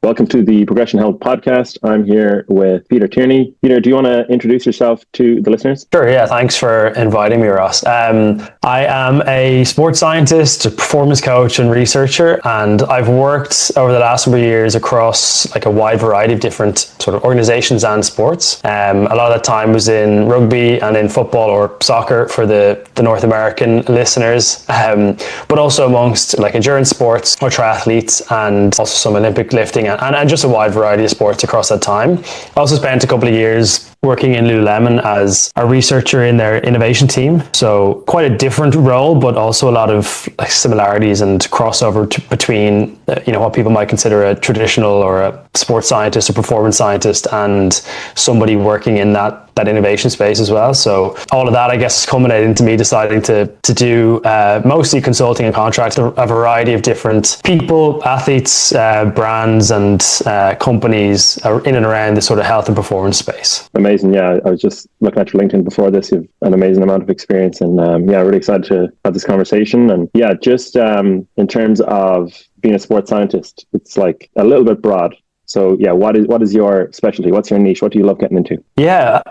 Welcome to the Progression Health Podcast. I'm here with Peter Tierney. Peter, do you want to introduce yourself to the listeners? Sure, yeah. Thanks for inviting me, Ross. I am a sports scientist, a performance coach and researcher, and I've worked over the last number of years across like a wide variety of different sort of organizations and sports. A lot of that time was in rugby and in football or soccer for the North American listeners, but also amongst like endurance sports or triathletes and also some Olympic lifting and just a wide variety of sports across that time. I also spent a couple of years working in Lululemon as a researcher in their innovation team. So quite a different role, but also a lot of like similarities and crossover between, what people might consider a traditional or a sports scientist or performance scientist and somebody working in that innovation space as well. So all of that, I guess, culminated into me deciding to do mostly consulting and contracts, a variety of different people, athletes, brands and companies in and around the sort of health and performance space. Amazing. Yeah, I was just looking at your LinkedIn before this. You've an amazing amount of experience and really excited to have this conversation. And yeah, just in terms of being a sports scientist, it's like a little bit broad. So yeah, what is your specialty? What's your niche? What do you love getting into? Yeah,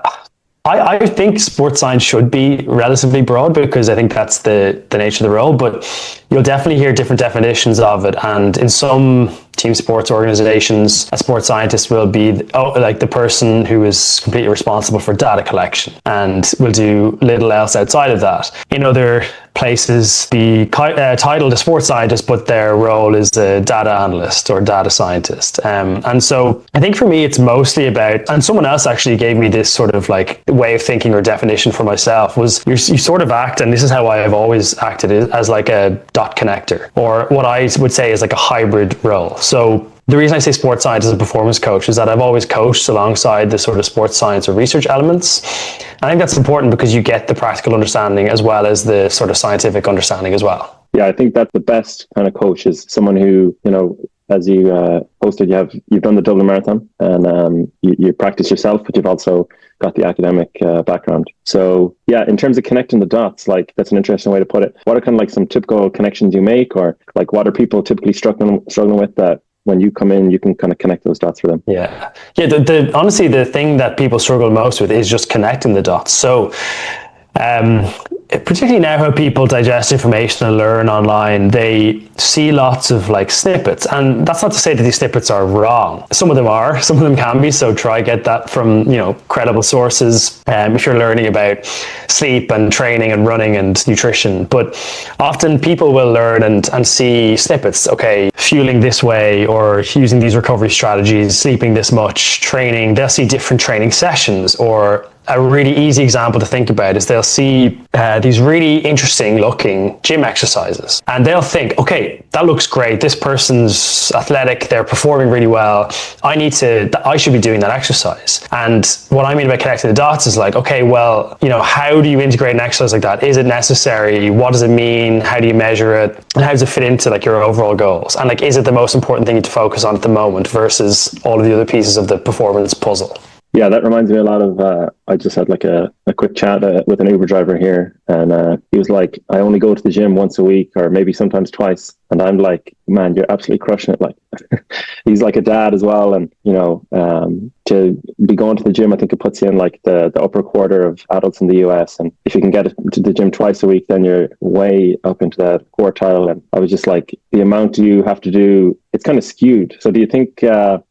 I think sports science should be relatively broad because I think that's the nature of the role, but you'll definitely hear different definitions of it. And in some team sports organizations, a sports scientist will be the person who is completely responsible for data collection and will do little else outside of that. In other places, the title is sports scientist, but their role is a data analyst or data scientist. And so I think for me, it's mostly about, and someone else actually gave me this sort of like way of thinking or definition for myself, was you sort of act, and this is how I have always acted, as like a dot connector, or what I would say is like a hybrid role. So the reason I say sports scientist and performance coach is that I've always coached alongside the sort of sports science or research elements. I think that's important because you get the practical understanding as well as the sort of scientific understanding as well. Yeah, I think that's the best kind of coach is someone who, as you posted, you've done the Dublin Marathon and you practice yourself, but you've also got the academic background. So yeah, in terms of connecting the dots, like that's an interesting way to put it. What are kind of like some typical connections you make, or like what are people typically struggling with that when you come in, you can kind of connect those dots for them? Yeah. Honestly, the thing that people struggle most with is just connecting the dots. So, particularly now how people digest information and learn online, they see lots of like snippets, and that's not to say that these snippets are wrong. Some of them are, some of them can be, so try get that from credible sources if you're learning about sleep and training and running and nutrition. But often people will learn and see snippets, okay, fueling this way or using these recovery strategies, sleeping this much, training. They'll see different training sessions, or a really easy example to think about is they'll see these really interesting looking gym exercises and they'll think, okay, that looks great. This person's athletic. They're performing really well. I should be doing that exercise. And what I mean by connecting the dots is like, okay, well, how do you integrate an exercise like that? Is it necessary? What does it mean? How do you measure it? And how does it fit into like your overall goals? And like, is it the most important thing to focus on at the moment versus all of the other pieces of the performance puzzle? Yeah, that reminds me a lot of, I just had like a quick chat with an Uber driver here, and he was like, I only go to the gym once a week or maybe sometimes twice. And I'm like, man, you're absolutely crushing it. Like, he's like a dad as well. And, to be going to the gym, I think it puts you in like the upper quarter of adults in the US. And if you can get to the gym twice a week, then you're way up into that quartile. And I was just like, the amount you have to do, it's kind of skewed. So do you think,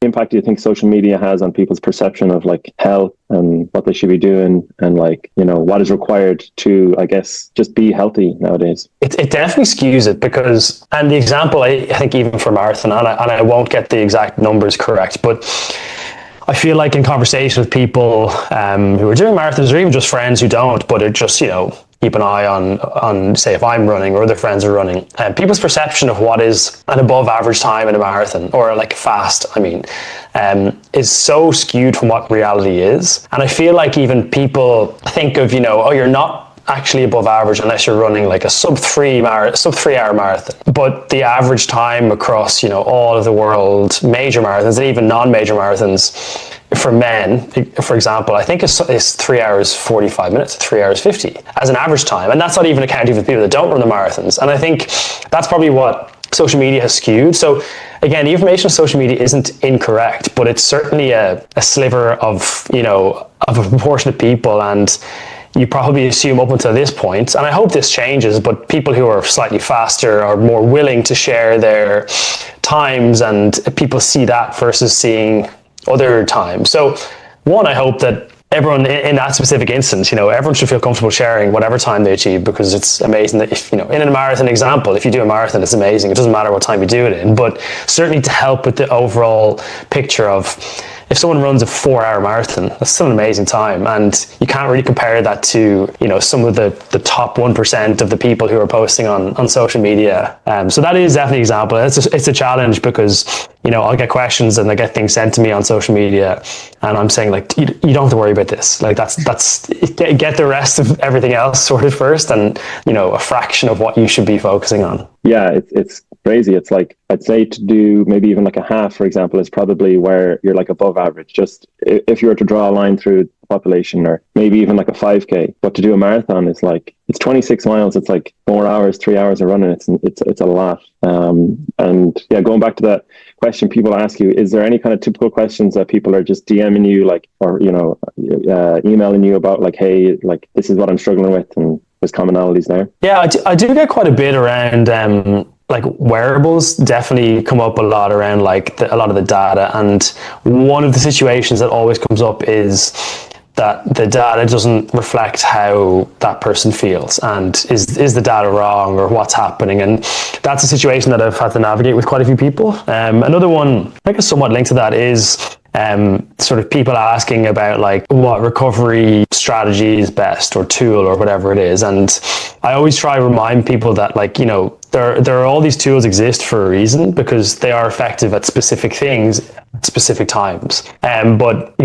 impact do you think social media has on people's perception of like health and what they should be doing and like, what is required to, I guess, just be healthy nowadays? It definitely skews it because, and the example, I think even for marathon, and I won't get the exact numbers correct, but I feel like in conversation with people who are doing marathons or even just friends who don't, but are just, keep an eye on, say, if I'm running or other friends are running, people's perception of what is an above average time in a marathon or like fast, is so skewed from what reality is. And I feel like even people think of, you're not actually above average unless you're running like a sub 3 hour marathon. But the average time across, all of the world major marathons and even non-major marathons for men, for example, I think is 3 hours 45 minutes, 3 hours 50 as an average time. And that's not even accounting for people that don't run the marathons. And I think that's probably what social media has skewed. So again, the information on social media isn't incorrect, but it's certainly a sliver of, of a proportion of people. And you probably assume up until this point, and I hope this changes, but people who are slightly faster are more willing to share their times, and people see that versus seeing other times. So one, I hope that everyone in that specific instance, everyone should feel comfortable sharing whatever time they achieve, because it's amazing that if, in a marathon example, if you do a marathon, it's amazing. It doesn't matter what time you do it in, but certainly to help with the overall picture of, if someone runs a 4-hour marathon, that's still an amazing time. And you can't really compare that to, some of the top 1% of the people who are posting on social media. So that is definitely an example. It's a challenge because, I'll get questions and I get things sent to me on social media, and I'm saying like, you don't have to worry about this. Like that's get the rest of everything else sorted first, and, a fraction of what you should be focusing on. Yeah, it's crazy. It's like, I'd say to do maybe even like a half, for example, is probably where you're like above average. Just if you were to draw a line through the population, or maybe even like a 5K, but to do a marathon is like, it's 26 miles. It's like 4 hours, 3 hours of running. It's a lot. And yeah, going back to that question people ask you, is there any kind of typical questions that people are just DMing you, like, or, emailing you about like, hey, like this is what I'm struggling with, and there's commonalities there? Yeah, I do get quite a bit around, like wearables definitely come up a lot around like a lot of the data. And one of the situations that always comes up is that the data doesn't reflect how that person feels, and is the data wrong, or what's happening. And that's a situation that I've had to navigate with quite a few people. Another one, I guess somewhat linked to that, is sort of people asking about like what recovery strategy is best, or tool, or whatever it is. And I always try to remind people that, like, there are all these tools exist for a reason, because they are effective at specific things at specific times. But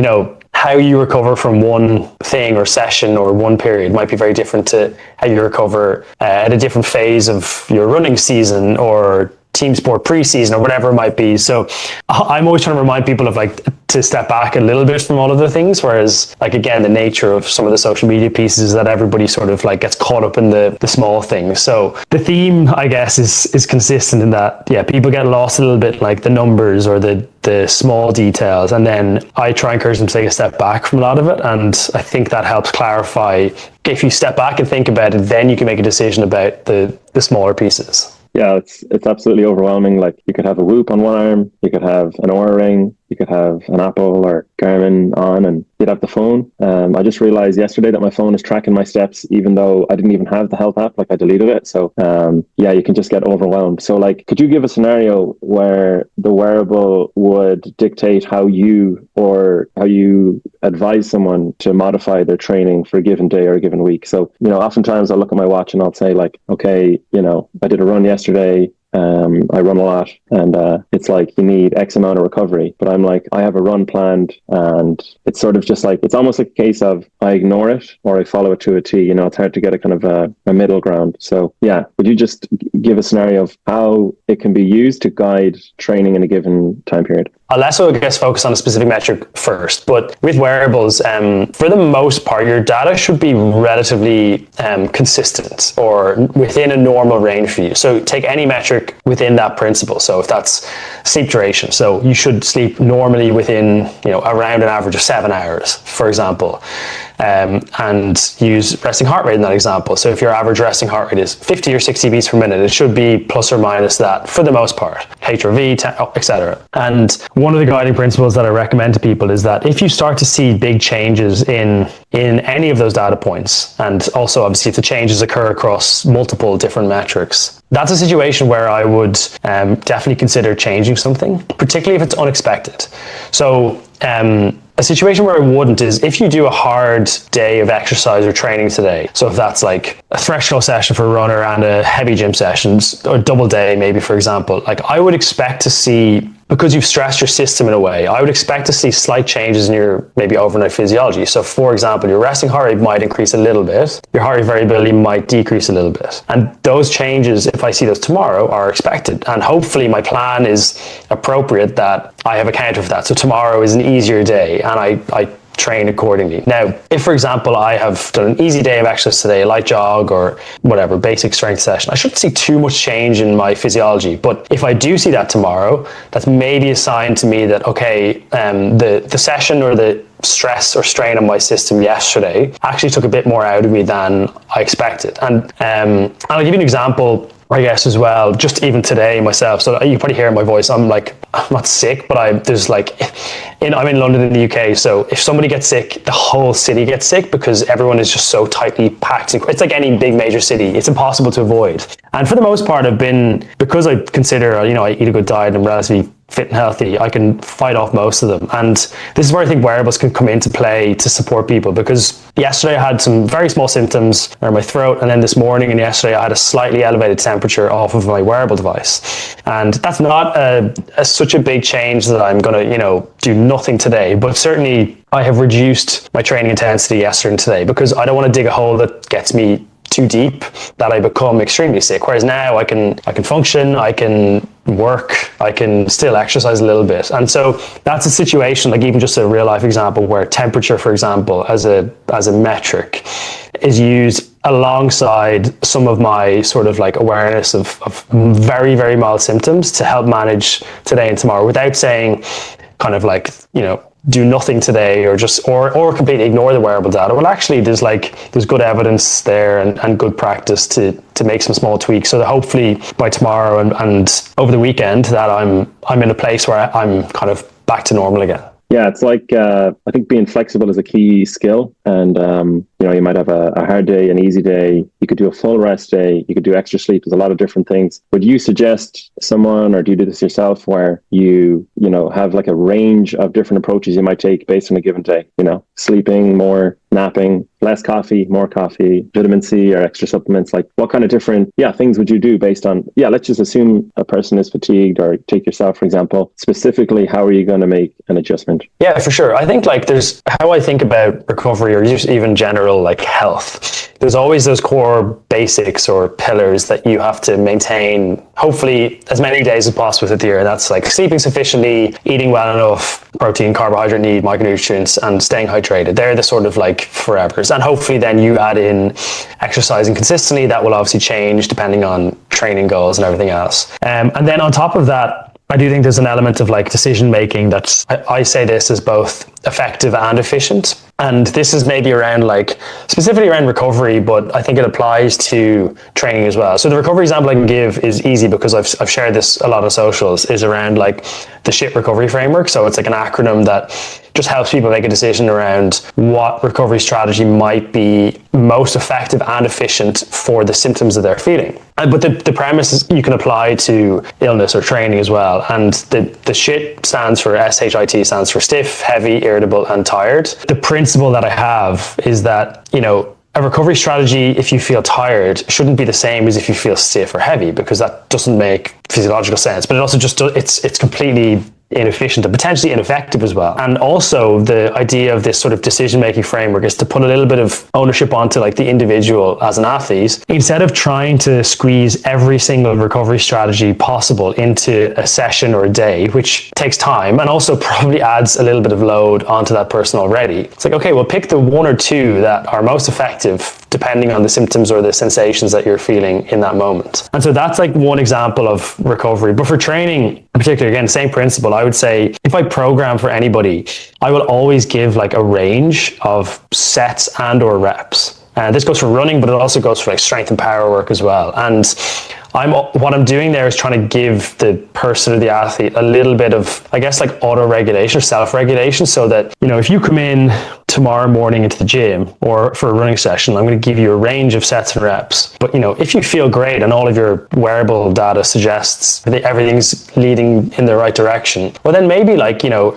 how you recover from one thing or session or one period might be very different to how you recover at a different phase of your running season or team sport preseason or whatever it might be. So I'm always trying to remind people of like to step back a little bit from all of the things, whereas like, again, the nature of some of the social media pieces is that everybody sort of like gets caught up in the small things. So the theme, I guess, is consistent in that, yeah, people get lost a little bit, like the numbers or the small details, and then I try and encourage them to take a step back from a lot of it. And I think that helps clarify. If you step back and think about it, then you can make a decision about the smaller pieces. Yeah, it's absolutely overwhelming. Like, you could have a Whoop on one arm, you could have an Oura Ring, you could have an Apple or Garmin on, and you'd have the phone. I just realized yesterday that my phone is tracking my steps, even though I didn't even have the health app. Like, I deleted it. So yeah, you can just get overwhelmed. So like, could you give a scenario where the wearable would dictate how you advise someone to modify their training for a given day or a given week? So, oftentimes I'll look at my watch and I'll say like, okay, I did a run yesterday. I run a lot, and it's like, you need X amount of recovery, but I'm like, I have a run planned, and it's sort of just like, it's almost like a case of I ignore it or I follow it to a T. It's hard to get a kind of a middle ground. So yeah, would you just give a scenario of how it can be used to guide training in a given time period? I'll also, I guess, focus on a specific metric first, but with wearables, for the most part, your data should be relatively consistent or within a normal range for you. So take any metric within that principle. So if that's sleep duration, so you should sleep normally within, around an average of 7 hours, for example. And use resting heart rate in that example. So if your average resting heart rate is 50 or 60 beats per minute, it should be plus or minus that for the most part, HRV, etc. And one of the guiding principles that I recommend to people is that if you start to see big changes in any of those data points, and also obviously if the changes occur across multiple different metrics, that's a situation where I would definitely consider changing something, particularly if it's unexpected. So a situation where I wouldn't is if you do a hard day of exercise or training today. So if that's like a threshold session for a runner and a heavy gym sessions, or double day maybe, for example, like I would expect to see, because you've stressed your system in a way, I would expect to see slight changes in your maybe overnight physiology. So for example, your resting heart rate might increase a little bit, your heart rate variability might decrease a little bit. And those changes, if I see those tomorrow, are expected. And hopefully my plan is appropriate, that I have accounted for that. So tomorrow is an easier day, and I train accordingly. Now, if for example, I have done an easy day of exercise today, a light jog or whatever, basic strength session, I shouldn't see too much change in my physiology. But if I do see that tomorrow, that's maybe a sign to me that, okay, the session or the stress or strain on my system yesterday actually took a bit more out of me than I expected. And I'll give you an example, I guess, as well, just even today myself. So you probably hear in my voice, I'm not sick, but I'm in London in the UK. So if somebody gets sick, the whole city gets sick because everyone is just so tightly packed. It's like any big major city. It's impossible to avoid. And for the most part, because I consider, I eat a good diet and I'm relatively fit and healthy, I can fight off most of them. And this is where I think wearables can come into play to support people, because yesterday I had some very small symptoms around my throat, and then this morning and yesterday I had a slightly elevated temperature off of my wearable device. And that's not such a big change that I'm going to, do nothing today, but certainly I have reduced my training intensity yesterday and today because I don't want to dig a hole that gets me too deep that I become extremely sick. Whereas now I can function, I can work, I can still exercise a little bit. And so that's a situation, like even just a real life example where temperature, for example, as a metric is used alongside some of my sort of like awareness of very, very mild symptoms to help manage today and tomorrow without saying kind of like, do nothing today or completely ignore the wearable data. Well, actually there's good evidence there and good practice to make some small tweaks so that hopefully by tomorrow and over the weekend that I'm in a place where I'm kind of back to normal again. Yeah, it's like, I think being flexible is a key skill. And, you might have a hard day, an easy day. You could do a full rest day. You could do extra sleep. There's a lot of different things. Would you suggest someone, or do you do this yourself, where you have like a range of different approaches you might take based on a given day? Sleeping more, napping, less coffee, more coffee, vitamin C or extra supplements. Like what kind of different things would you do based on, let's just assume a person is fatigued, or take yourself, for example. Specifically, how are you going to make an adjustment? Yeah, for sure. I think there's how I think about recovery or just even general like health. There's always those core basics or pillars that you have to maintain, hopefully as many days as possible through the year. That's like sleeping sufficiently, eating well enough, protein, carbohydrate need, micronutrients, and staying hydrated. They're the sort of like forevers. And hopefully then you add in exercising consistently. That will obviously change depending on training goals and everything else. And then on top of that, I do think there's an element of like decision making that's, I say this as both effective and efficient. And this is maybe around specifically around recovery, but I think it applies to training as well. So the recovery example I can give is easy because I've shared this a lot of socials, is around like the SHIT recovery framework. So it's like an acronym that just helps people make a decision around what recovery strategy might be most effective and efficient for the symptoms that they're feeling. But the premise is you can apply to illness or training as well. And the SHIT stands for SHIT, stands for stiff, heavy, irritable, and tired. The principle that I have is that, a recovery strategy, if you feel tired, shouldn't be the same as if you feel stiff or heavy, because that doesn't make physiological sense. But it also just it's completely inefficient and potentially ineffective as well. And also the idea of this sort of decision-making framework is to put a little bit of ownership onto like the individual as an athlete. Instead of trying to squeeze every single recovery strategy possible into a session or a day, which takes time and also probably adds a little bit of load onto that person already. It's like, okay, well, pick the one or two that are most effective depending on the symptoms or the sensations that you're feeling in that moment. And so that's like one example of recovery. But for training in particular, again, same principle. I would say if I program for anybody, I will always give like a range of sets and or reps. And this goes for running, but it also goes for like strength and power work as well. And what I'm doing there is trying to give the person or the athlete a little bit of, I guess, like auto-regulation or self-regulation, so that, if you come in tomorrow morning into the gym or for a running session, I'm going to give you a range of sets and reps. But, if you feel great and all of your wearable data suggests that everything's leading in the right direction, well, then maybe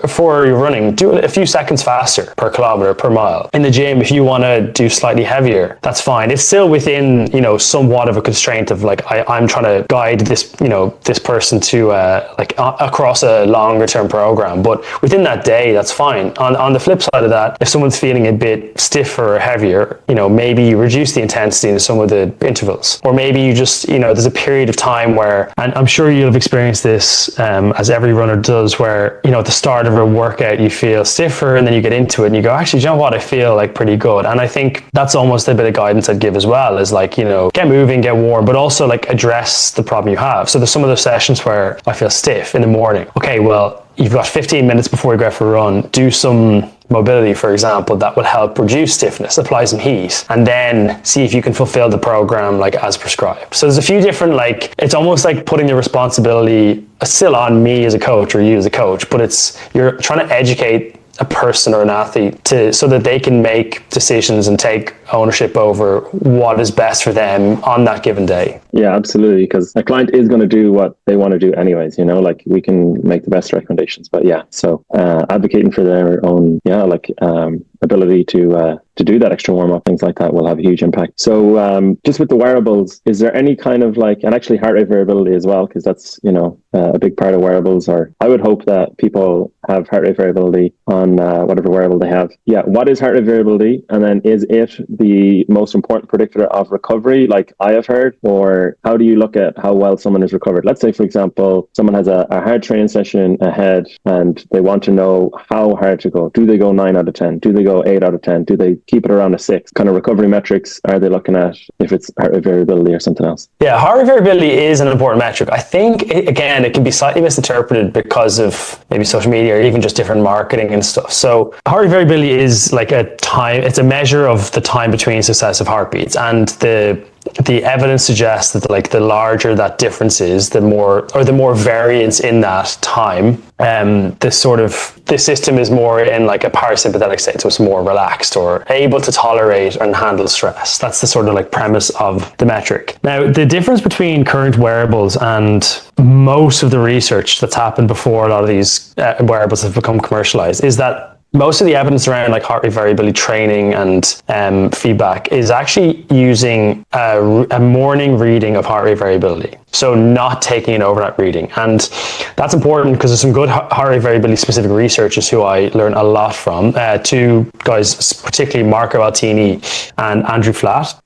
for your running, do it a few seconds faster per kilometer, per mile. In the gym, if you want to do slightly heavier, that's fine. It's still within, somewhat of a constraint of like, I'm trying to guide this, this person to across a longer term program. But within that day, that's fine. On the flip side of that, if someone someone's feeling a bit stiffer or heavier, maybe you reduce the intensity in some of the intervals, or maybe you just, there's a period of time where, and I'm sure you'll have experienced this as every runner does, where, at the start of a workout, you feel stiffer and then you get into it and you go, actually, do you know what? I feel like pretty good. And I think that's almost a bit of guidance I'd give as well, is like, get moving, get warm, but also like address the problem you have. So there's some of those sessions where I feel stiff in the morning. Okay, well, you've got 15 minutes before you go for a run. Do some mobility, for example, that will help reduce stiffness, apply some heat, and then see if you can fulfill the program like as prescribed. So there's a few different, it's almost like putting the responsibility still on me as a coach or you as a coach, but you're trying to educate a person or an athlete so that they can make decisions and take ownership over what is best for them on that given day. Yeah, absolutely. Because a client is going to do what they want to do anyways, we can make the best recommendations, but so advocating for their own, ability to do that extra warm-up, things like that will have a huge impact. So just with the wearables, is there any kind of and actually heart rate variability as well, because that's, a big part of wearables, or I would hope that people have heart rate variability on whatever wearable they have. Yeah, what is heart rate variability? And then is it the most important predictor of recovery, like I have heard, or how do you look at how well someone is recovered? Let's say, for example, someone has a hard training session ahead and they want to know how hard to go. Do they go 9 out of 10? Do they go 8 out of 10? Do they keep it around a 6? Kind of recovery metrics are they looking at, if it's heart rate variability or something else? Yeah, heart rate variability is an important metric. I think, again, it can be slightly misinterpreted because of maybe social media or even just different marketing and stuff. So heart rate variability is like it's a measure of the time between successive heartbeats, and the evidence suggests that the larger that difference is, the more variance in that time, the system is more in like a parasympathetic state, so it's more relaxed or able to tolerate and handle stress. That's the sort of premise of the metric. Now, the difference between current wearables and most of the research that's happened before a lot of these wearables have become commercialized is that most of the evidence around heart rate variability training and feedback is actually using a morning reading of heart rate variability. So not taking an overnight reading. And that's important because there's some good heart rate variability specific researchers who I learn a lot from. Two guys, particularly Marco Altini and Andrew Flatt.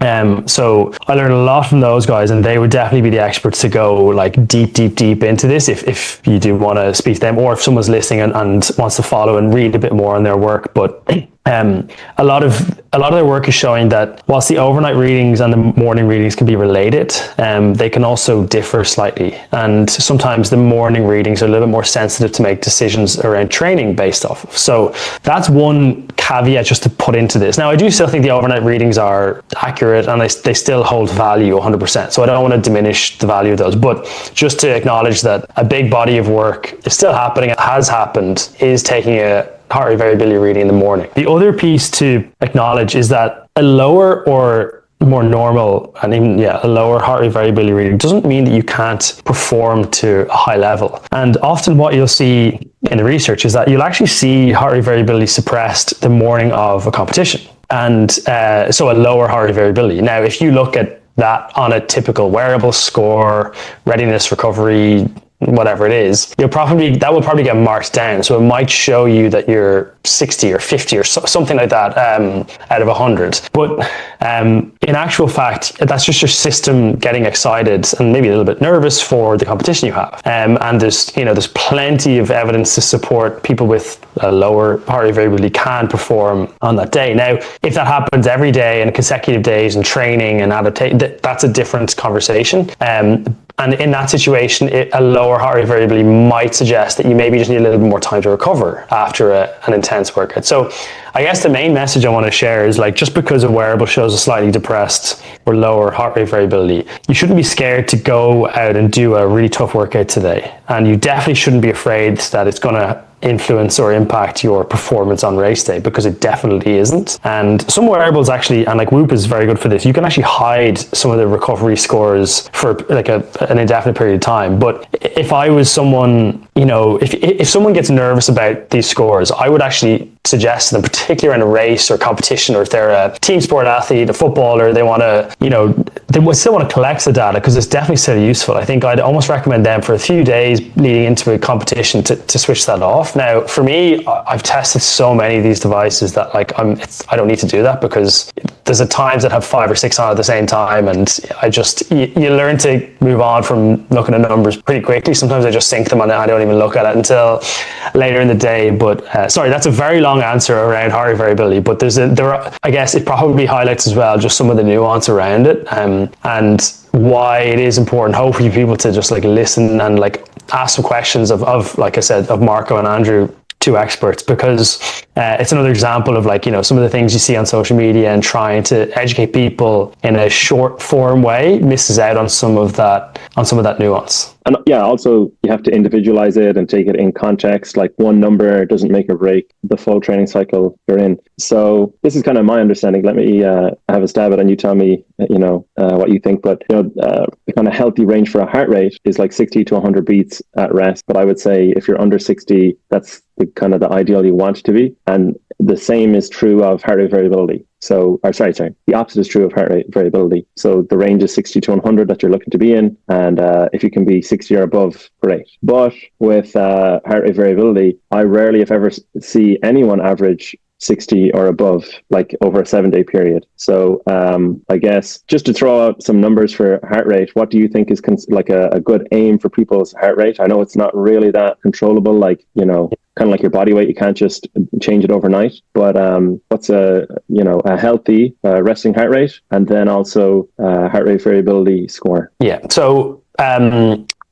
So I learned a lot from those guys, and they would definitely be the experts to go deep into this if you do want to speak to them, or if someone's listening and wants to follow and read a bit more on their work. But a lot of their work is showing that whilst the overnight readings and the morning readings can be related, they can also differ slightly. And sometimes the morning readings are a little bit more sensitive to make decisions around training based off of. So that's one caveat just to put into this. Now, I do still think the overnight readings are accurate and they still hold value 100%. So I don't want to diminish the value of those, but just to acknowledge that a big body of work is still happening, it has happened, is taking a heart rate variability reading in the morning. The other piece to acknowledge is that a lower or more normal and even a lower heart rate variability reading doesn't mean that you can't perform to a high level. And often what you'll see in the research is that you'll actually see heart rate variability suppressed the morning of a competition, and so a lower heart rate variability. Now, if you look at that on a typical wearable score, readiness, recovery, whatever it is, that will probably get marked down. So it might show you that you're 60 or 50 or something like that out of 100. But in actual fact, that's just your system getting excited and maybe a little bit nervous for the competition you have. And there's plenty of evidence to support people with a lower heart rate variability can perform on that day. Now, if that happens every day and consecutive days and training and adaptation, that's a different conversation. And in that situation, a lower heart rate variability might suggest that you maybe just need a little bit more time to recover after an intense workout. So I guess the main message I want to share is just because a wearable shows a slightly depressed or lower heart rate variability, you shouldn't be scared to go out and do a really tough workout today. And you definitely shouldn't be afraid that it's going to influence or impact your performance on race day, because it definitely isn't. And some wearables actually, and Whoop is very good for this, you can actually hide some of the recovery scores for an indefinite period of time. But if I was someone if someone gets nervous about these scores, I would actually suggest to them, particularly in a race or competition, or if they're a team sport athlete, a footballer, they want to, they would still want to collect the data because it's definitely still useful. I think I'd almost recommend them for a few days leading into a competition to switch that off. Now, for me, I've tested so many of these devices that I don't need to do that, because there's at times that have 5 or 6 on at the same time, and you learn to move on from looking at numbers pretty quickly. Sometimes I just sync them and I don't even look at it until later in the day. But sorry, that's a very long answer around heart rate variability, but I guess it probably highlights as well just some of the nuance around it, and why it is important, hopefully, people to just listen and ask some questions of like I said, of Marco and Andrew, two experts, because it's another example of some of the things you see on social media, and trying to educate people in a short form way misses out on some of that nuance. And yeah, also you have to individualize it and take it in context. Like, one number doesn't make or break the full training cycle you're in. So this is kind of my understanding. Let me have a stab at it, and you tell me, what you think. But the kind of healthy range for a heart rate is 60 to 100 beats at rest. But I would say if you're under 60, that's the ideal you want it to be. And the same is true of heart rate variability. So, the opposite is true of heart rate variability. So the range is 60 to 100 that you're looking to be in. And if you can be 60 or above, great. But with heart rate variability, I rarely, if ever, see anyone average 60 or above, over a 7-day period. So I guess just to throw out some numbers for heart rate, what do you think is a good aim for people's heart rate? I know it's not really that controllable, kind of like your body weight. You can't just change it overnight. But what's a healthy resting heart rate, and then also heart rate variability score? Yeah. So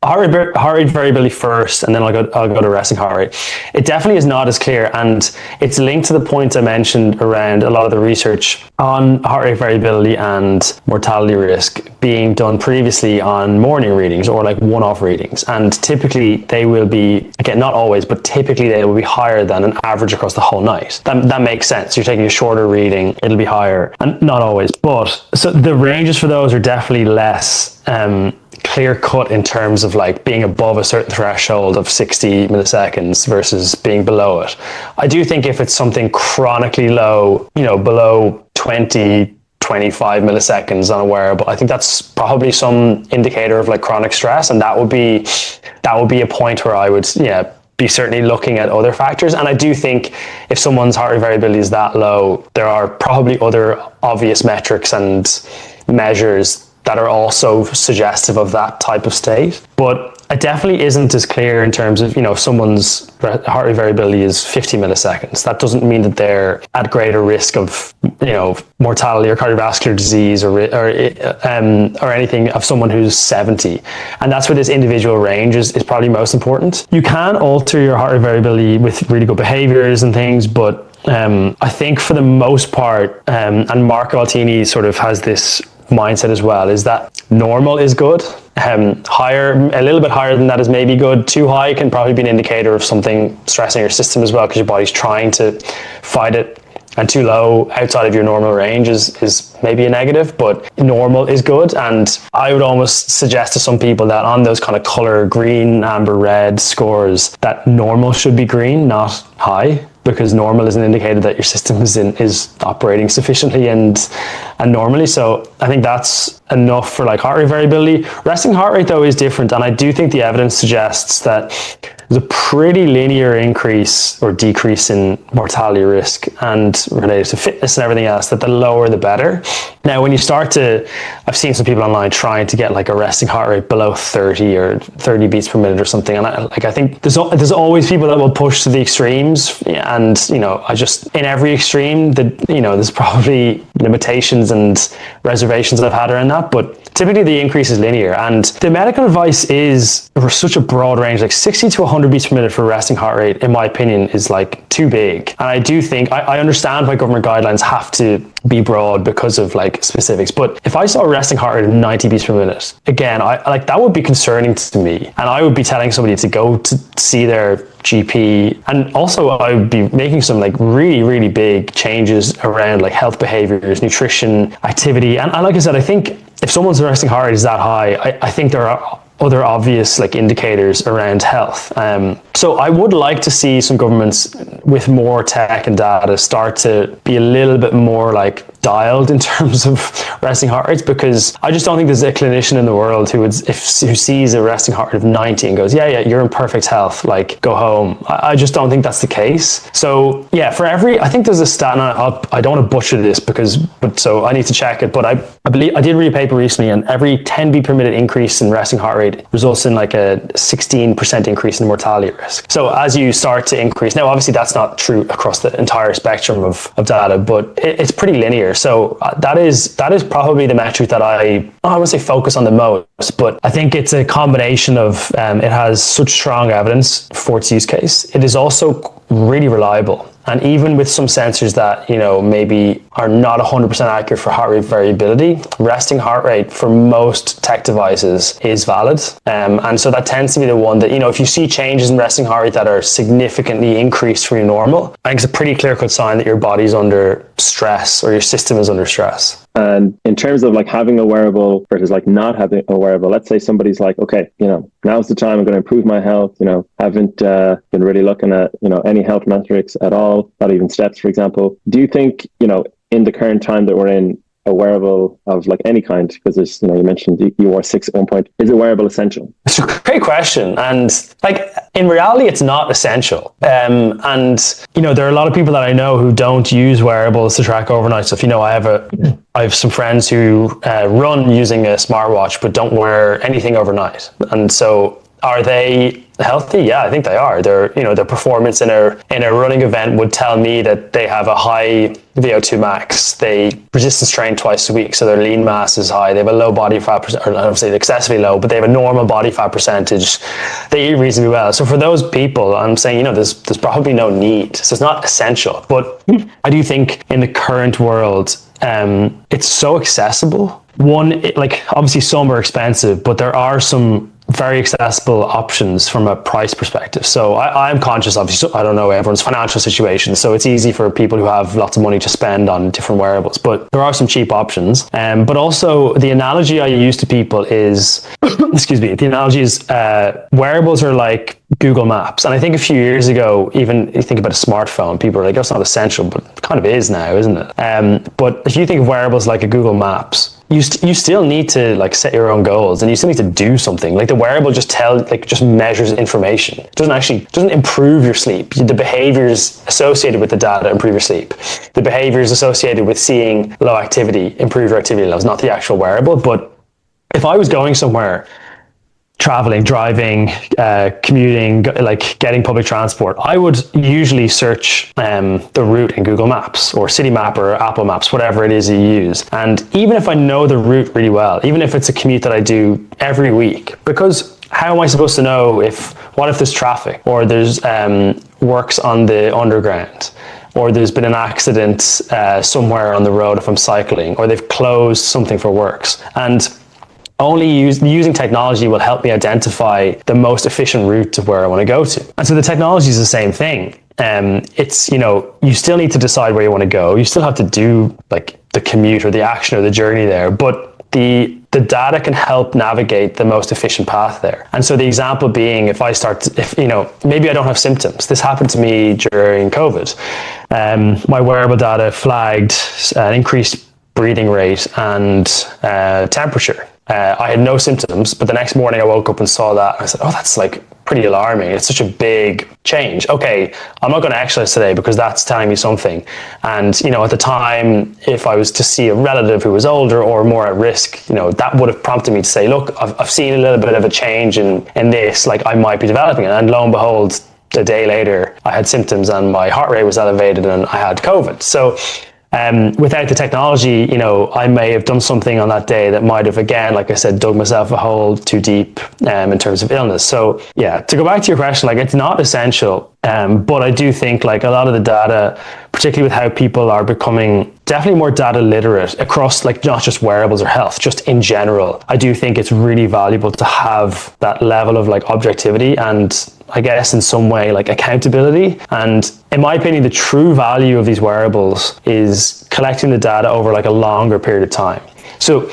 heart rate variability first, and then I'll go to resting heart rate. It definitely is not as clear, and it's linked to the point I mentioned around a lot of the research on heart rate variability and mortality risk being done previously on morning readings or one-off readings. And typically they will be, again, not always, but typically they will be higher than an average across the whole night. That makes sense. You're taking a shorter reading, it'll be higher, and not always. But so the ranges for those are definitely less clear cut in terms of being above a certain threshold of 60 milliseconds versus being below it. I do think if it's something chronically low, below 20, 25 milliseconds on a wearable, I think that's probably some indicator of chronic stress, and that would be a point where I would be certainly looking at other factors. And I do think if someone's heart rate variability is that low, there are probably other obvious metrics and measures that are also suggestive of that type of state. But it definitely isn't as clear in terms of, if someone's heart rate variability is 50 milliseconds, that doesn't mean that they're at greater risk of, mortality or cardiovascular disease or anything of someone who's 70. And that's where this individual range is probably most important. You can alter your heart rate variability with really good behaviors and things, but I think for the most part, and Marco Altini sort of has this mindset as well, is that normal is good. Higher, a little bit higher than that is maybe good. Too high can probably be an indicator of something stressing your system as well, because your body's trying to fight it. And too low outside of your normal range is maybe a negative, but normal is good. And I would almost suggest to some people that on those kind of color green, amber, red scores, that normal should be green, not high, because normal is an indicator that your system is operating sufficiently and normally. So I think that's enough for heart rate variability. Resting heart rate though is different, and I do think the evidence suggests that there's a pretty linear increase or decrease in mortality risk and related to fitness and everything else, that the lower the better. Now, when you I've seen some people online trying to get a resting heart rate below 30 or 30 beats per minute or something. And I think there's always people that will push to the extremes. And, in every extreme there's probably limitations and reservations that I've had around that. But typically the increase is linear, and the medical advice is for such a broad range, 60 to 100 beats per minute for resting heart rate, in my opinion, is too big. And I do think, I understand why government guidelines have to be broad because of specifics. But if I saw a resting heart rate of 90 beats per minute, again, that would be concerning to me. And I would be telling somebody to go to see their GP. And also I would be making some really, really big changes around health behaviors, nutrition, activity. And like I said, I think if someone's resting heart rate is that high, I think there are other obvious like indicators around health. So I would like to see some governments with more tech and data start to be a little bit more like dialed in terms of resting heart rates, because I just don't think there's a clinician in the world who sees a resting heart rate of 90 and goes, yeah, you're in perfect health, like go home. I just don't think that's the case. So yeah, I think there's a stat, and I don't want to butcher this so I need to check it, but I believe I did read a paper recently, and every 10 beat per minute increase in resting heart rate results in like a 16% increase in mortality risk. So as you start to increase, now obviously that's not true across the entire spectrum of data, but it's pretty linear. So that is probably the metric that I wouldn't say focus on the most, but I think it's a combination of it has such strong evidence for its use case. It is also really reliable. And even with some sensors that, maybe are not 100% accurate for heart rate variability, resting heart rate for most tech devices is valid. And so that tends to be the one that, if you see changes in resting heart rate that are significantly increased from your normal, I think it's a pretty clear-cut sign that your body's under stress or your system is under stress. And in terms of like having a wearable versus like not having a wearable, let's say somebody's like, okay, now's the time I'm going to improve my health, haven't been really looking at, any health metrics at all, not even steps, for example. Do you think, in the current time that we're in, a wearable of like any kind, because there's, you mentioned you wore 6 at one point, is a wearable essential? It's a great question. And like in reality, it's not essential. And, there are a lot of people that I know who don't use wearables to track overnight stuff. I have some friends who run using a smartwatch, but don't wear anything overnight. And so are they healthy? Yeah, I think they are. Their performance in a running event would tell me that they have a high VO2 max. They resistance train twice a week, so their lean mass is high. They have a low body fat percent, or I don't say excessively low, but they have a normal body fat percentage. They eat reasonably well. So for those people, I'm saying, there's probably no need. So it's not essential. But I do think in the current world, it's so accessible. Obviously some are expensive, but there are some very accessible options from a price perspective. So I'm conscious, obviously, I don't know everyone's financial situation, so it's easy for people who have lots of money to spend on different wearables, but there are some cheap options. But also the analogy I use to people is, wearables are like Google Maps. And I think a few years ago, even you think about a smartphone, people are like, that's not essential, but it kind of is now, isn't it? But if you think of wearables like a Google Maps, you still need to like set your own goals, and you still need to do something. Like the wearable just measures information. It doesn't improve your sleep. The behaviors associated with the data improve your sleep. The behaviors associated with seeing low activity improve your activity levels, not the actual wearable. But if I was going somewhere, traveling, driving, commuting, like getting public transport, I would usually search the route in Google Maps or City Map or Apple Maps, whatever it is you use. And even if I know the route really well, even if it's a commute that I do every week, because how am I supposed to know what if there's traffic, or there's works on the underground, or there's been an accident somewhere on the road if I'm cycling, or they've closed something for works. And only using technology will help me identify the most efficient route to where I want to go to. And so the technology is the same thing. It's, you still need to decide where you want to go. You still have to do like the commute or the action or the journey there, but the data can help navigate the most efficient path there. And so the example being, maybe I don't have symptoms. This happened to me during COVID. My wearable data flagged an increased breathing rate and temperature. I had no symptoms, but the next morning I woke up and saw that. I said, oh, that's like pretty alarming. It's such a big change. Okay, I'm not going to exercise today because that's telling me something. And, at the time, if I was to see a relative who was older or more at risk, that would have prompted me to say, look, I've seen a little bit of a change in this, like I might be developing it. And lo and behold, a day later, I had symptoms and my heart rate was elevated and I had COVID. So without the technology, I may have done something on that day that might have, again, like I said, dug myself a hole too deep in terms of illness. So yeah, to go back to your question, like it's not essential, but I do think like a lot of the data, particularly with how people are becoming definitely more data literate across like not just wearables or health, just in general, I do think it's really valuable to have that level of like objectivity and I guess in some way like accountability. And in my opinion, the true value of these wearables is collecting the data over like a longer period of time. So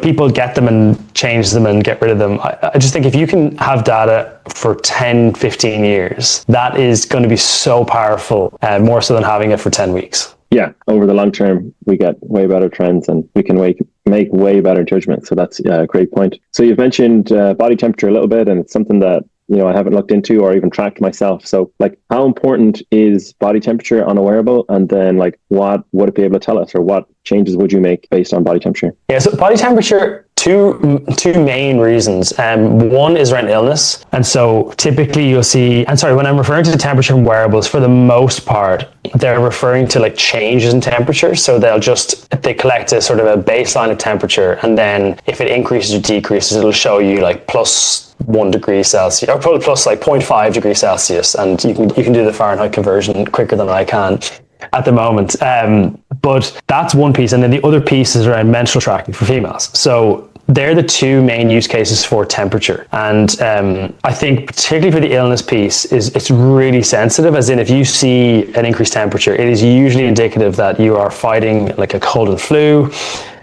people get them and change them and get rid of them. I just think if you can have data for 10, 15 years, that is going to be so powerful, more so than having it for 10 weeks. Yeah, over the long term, we get way better trends and we can make way better judgment. So that's a great point. So you've mentioned body temperature a little bit, and it's something that I haven't looked into or even tracked myself. So like, how important is body temperature on a wearable? And then like, what would it be able to tell us, or what changes would you make based on body temperature? Yeah, so body temperature, two main reasons. One is around illness. And so typically you'll see, when I'm referring to the temperature in wearables, for the most part, they're referring to like changes in temperature. So they collect a sort of a baseline of temperature. And then if it increases or decreases, it'll show you like plus 1 degree Celsius, or probably plus like 0.5 degrees Celsius. And you can do the Fahrenheit conversion quicker than I can at the moment. But that's one piece. And then the other piece is around menstrual tracking for females. So they're the two main use cases for temperature. And I think particularly for the illness piece, it's really sensitive, as in if you see an increased temperature, it is usually indicative that you are fighting like a cold and flu,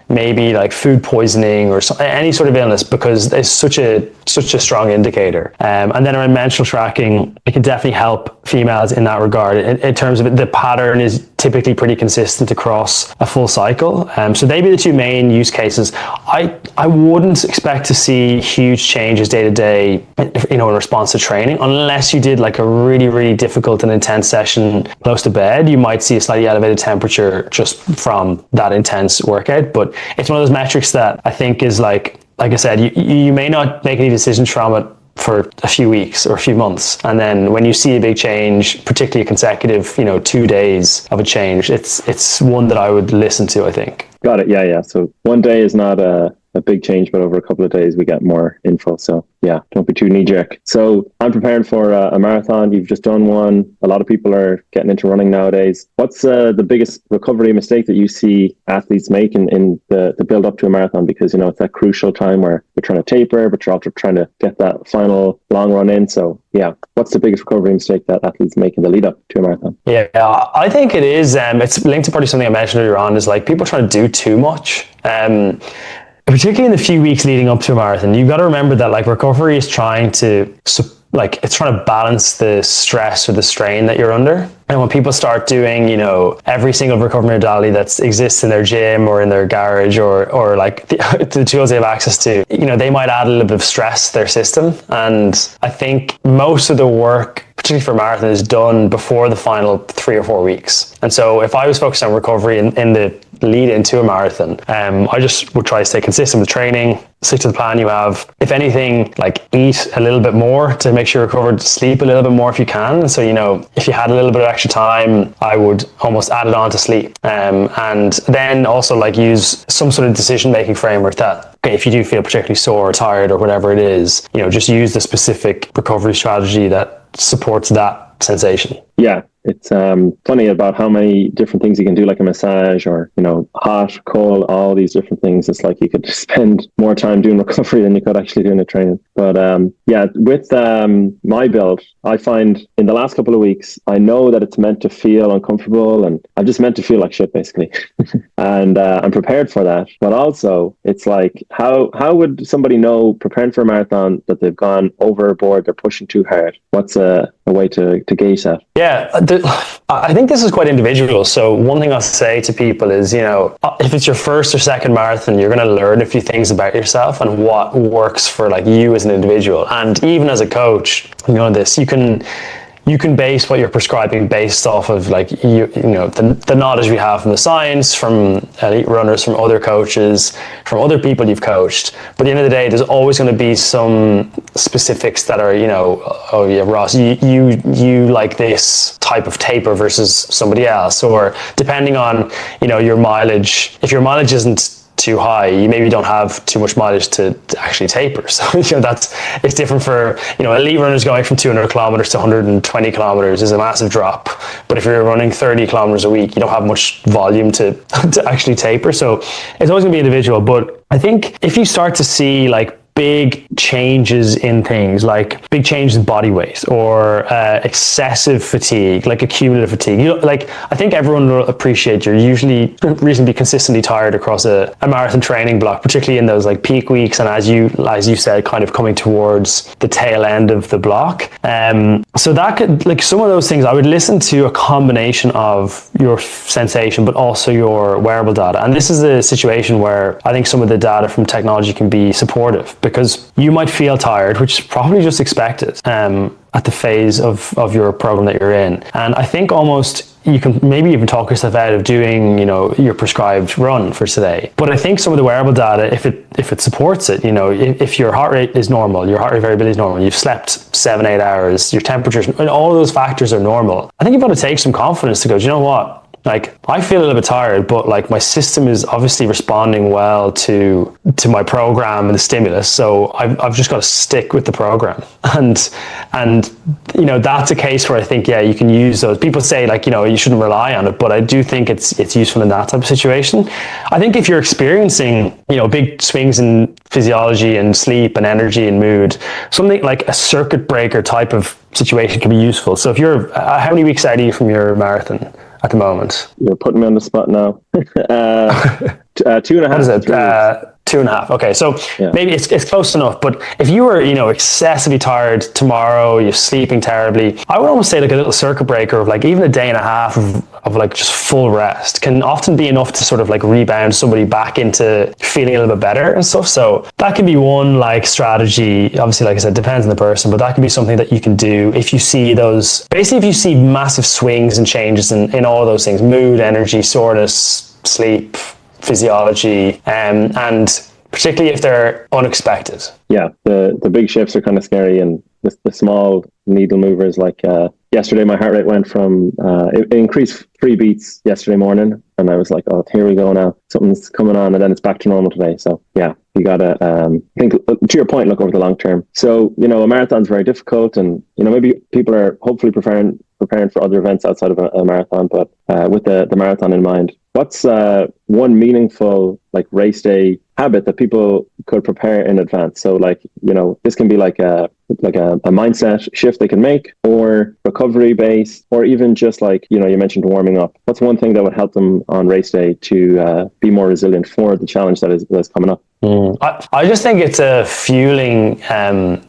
maybe like food poisoning or any sort of illness, because it's such a strong indicator. And then around menstrual tracking, it can definitely help females in that regard. In terms of it, the pattern is typically pretty consistent across a full cycle. So they'd be the two main use cases. I wouldn't expect to see huge changes day to day, in response to training, unless you did like a really, really difficult and intense session close to bed. You might see a slightly elevated temperature just from that intense workout. But it's one of those metrics that I think is like I said, you may not make any decisions from it for a few weeks or a few months. And then when you see a big change, particularly a consecutive, 2 days of a change, it's one that I would listen to, I think. Got it. Yeah. So one day is not a big change, but over a couple of days we get more info. So yeah, don't be too knee jerk. So I'm preparing for a marathon. You've just done one. A lot of people are getting into running nowadays. What's the biggest recovery mistake that you see athletes make in the build up to a marathon? Because, it's that crucial time where you're trying to taper, but you're also trying to get that final long run in. So yeah, what's the biggest recovery mistake that athletes make in the lead up to a marathon? Yeah, I think it is, it's linked to probably something I mentioned earlier on, is like people trying to do too much. Particularly in the few weeks leading up to a marathon, you've got to remember that like recovery is trying to balance the stress or the strain that you're under. And when people start doing, every single recovery modality that exists in their gym or in their garage or like the tools they have access to, they might add a little bit of stress to their system. And I think most of the work, particularly for marathon, is done before the final 3 or 4 weeks. And so if I was focused on recovery in the lead into a marathon, I just would try to stay consistent with training, stick to the plan you have. If anything, like eat a little bit more to make sure you're recovered, sleep a little bit more if you can. So, if you had a little bit of extra time, I would almost add it on to sleep. And then also like use some sort of decision-making framework that, okay, if you do feel particularly sore or tired or whatever it is, just use the specific recovery strategy that supports that sensation. Yeah, it's funny about how many different things you can do, like a massage or, hot, cold, all these different things. It's like you could spend more time doing recovery than you could actually doing the training. But with my build, I find in the last couple of weeks, I know that it's meant to feel uncomfortable and I'm just meant to feel like shit, basically. And I'm prepared for that. But also, it's like, how would somebody know preparing for a marathon that they've gone overboard, they're pushing too hard? What's a way to gauge that? Yeah, I think this is quite individual. So one thing I'll say to people is, if it's your first or second marathon, you're going to learn a few things about yourself and what works for like you as an individual. And even as a coach, you can base what you're prescribing based off of like the knowledge we have from the science, from elite runners, from other coaches, from other people you've coached. But at the end of the day, there's always going to be some specifics that are, oh yeah, Ross, you like this type of taper versus somebody else, or depending on your mileage. If your mileage isn't too high, you maybe don't have too much mileage to actually taper. So it's different for elite runners. Going from 200 kilometers to 120 kilometers is a massive drop, but if you're running 30 kilometers a week, you don't have much volume to actually taper. So it's always going to be individual. But I think if you start to see like big changes in things, like big changes in body weight or excessive fatigue, like accumulative fatigue. Like I think everyone will appreciate you're usually reasonably consistently tired across a marathon training block, particularly in those like peak weeks, and as you said, kind of coming towards the tail end of the block. So that could, like, some of those things, I would listen to a combination of your sensation but also your wearable data. And this is a situation where I think some of the data from technology can be supportive, because you might feel tired, which is probably just expected at the phase of your program that you're in. And I think almost you can maybe even talk yourself out of doing, your prescribed run for today. But I think some of the wearable data, if it supports it, if your heart rate is normal, your heart rate variability is normal, you've slept 7-8 hours, your temperatures, and all of those factors are normal, I think you've got to take some confidence to go, do you know what? Like, I feel a little bit tired, but like my system is obviously responding well to my program and the stimulus. So I've just got to stick with the program. And that's a case where I think, you can use those. People say like, you shouldn't rely on it, but I do think it's useful in that type of situation. I think if you're experiencing, big swings in physiology and sleep and energy and mood, something like a circuit breaker type of situation can be useful. So if you're, how many weeks out are you from your marathon at the moment? You're putting me on the spot now. 2.5. What is it? 2.5. Okay, so maybe it's close enough. But if you were, excessively tired tomorrow, you're sleeping terribly, I would almost say like a little circuit breaker of like even a day and a half of like just full rest can often be enough to sort of like rebound somebody back into feeling a little bit better and stuff. So that can be one like strategy. Obviously, like I said, depends on the person, but that can be something that you can do if you see those, basically if you see massive swings and changes in all of those things: mood, energy, soreness, sleep, physiology, and particularly if they're unexpected. Yeah, the big shifts are kind of scary, and the small needle movers, like yesterday my heart rate went from it increased 3 beats yesterday morning, and I was like, oh, here we go now, something's coming on, and then it's back to normal today. So yeah, you gotta think, to your point, look over the long term. So a marathon's very difficult, and maybe people are hopefully preparing for other events outside of a marathon, but with the marathon in mind, what's one meaningful like race day habit that people could prepare in advance? So like, this can be like a mindset shift they can make, or recovery base, or even just like, you mentioned warming up. What's one thing that would help them on race day to be more resilient for the challenge that's coming up? I just think it's a fueling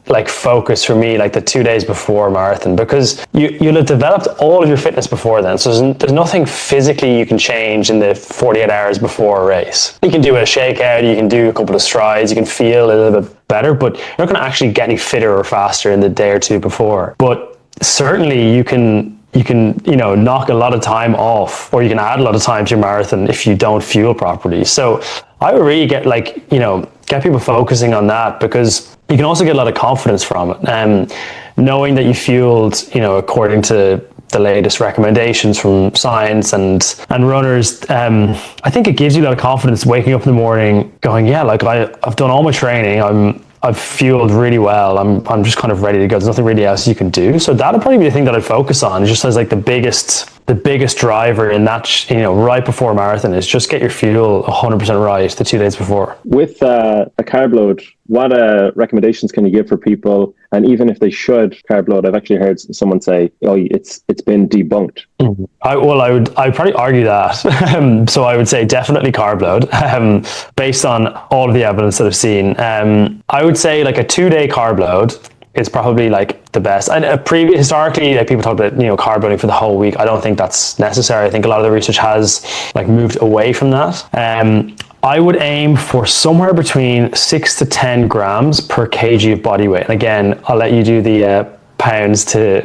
like focus for me, like the 2 days before marathon, because you'll have developed all of your fitness before then. So there's nothing physically you can change in the 48 hours before a race. You can do a shakeout, you can do a couple of strides, you can feel a little bit better, but you're not going to actually get any fitter or faster in the day or two before. But certainly you can knock a lot of time off, or you can add a lot of time to your marathon if you don't fuel properly. So I would really get people focusing on that, because you can also get a lot of confidence from it. Knowing that you fueled, according to the latest recommendations from science and runners, I think it gives you a lot of confidence waking up in the morning going, I've done all my training, I've fueled really well, I'm just kind of ready to go. There's nothing really else you can do. So that'll probably be the thing that I'd focus on, just as like the biggest driver in that, right before marathon, is just get your fuel 100% right the 2 days before. With a carb load, what recommendations can you give for people? And even if they should carb load, I've actually heard someone say, "Oh, it's been debunked." Mm-hmm. I'd probably argue that. So I would say definitely carb load, based on all of the evidence that I've seen. I would say like a 2-day carb load is probably like the best. And historically, like, people talk about carb loading for the whole week. I don't think that's necessary. I think a lot of the research has like moved away from that. I would aim for somewhere between 6 to 10 grams per kg of body weight. And again, I'll let you do the pounds to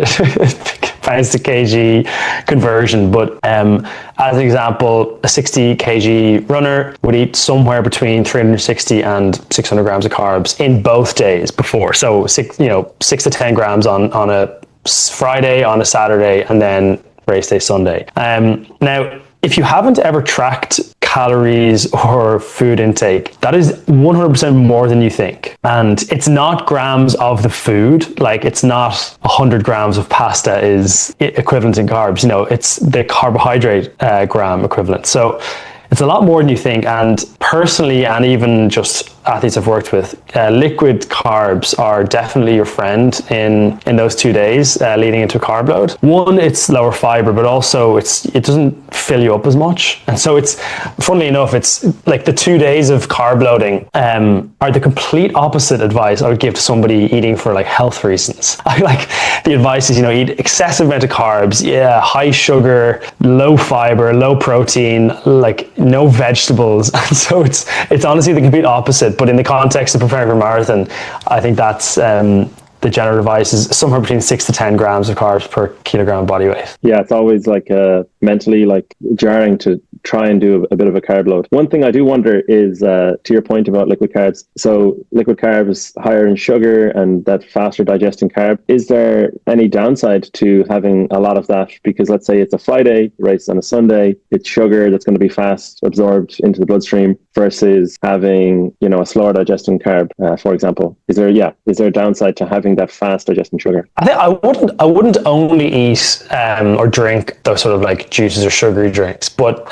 pounds to kg conversion. But as an example, a 60 kg runner would eat somewhere between 360 and 600 grams of carbs in both days before. So 6 to 10 grams on a Friday, on a Saturday, and then race day Sunday. Now, if you haven't ever tracked calories or food intake, that is 100% more than you think. And it's not grams of the food, like it's not 100 grams of pasta is equivalent in carbs, it's the carbohydrate gram equivalent. So it's a lot more than you think. And personally, and even just athletes I've worked with, liquid carbs are definitely your friend in those 2 days leading into a carb load. One, it's lower fiber, but also it doesn't fill you up as much. And so it's, funnily enough, it's like the 2 days of carb loading are the complete opposite advice I would give to somebody eating for like health reasons. I like the advice is, eat excessive amount of carbs, high sugar, low fiber, low protein, like no vegetables. And so it's honestly the complete opposite. But in the context of preparing for a marathon, I think that's the general advice is somewhere between 6 to 10 grams of carbs per kilogram of body weight. Yeah, it's always like mentally like jarring to try and do a bit of a carb load. One thing I do wonder is to your point about liquid carbs. So liquid carbs higher in sugar and that faster digesting carb. Is there any downside to having a lot of that? Because let's say it's a Friday race on a Sunday, it's sugar that's going to be fast absorbed into the bloodstream versus having, a slower digesting carb, for example. Is there a downside to having that fast digesting sugar? I think I wouldn't only eat or drink those sort of like juices or sugary drinks, but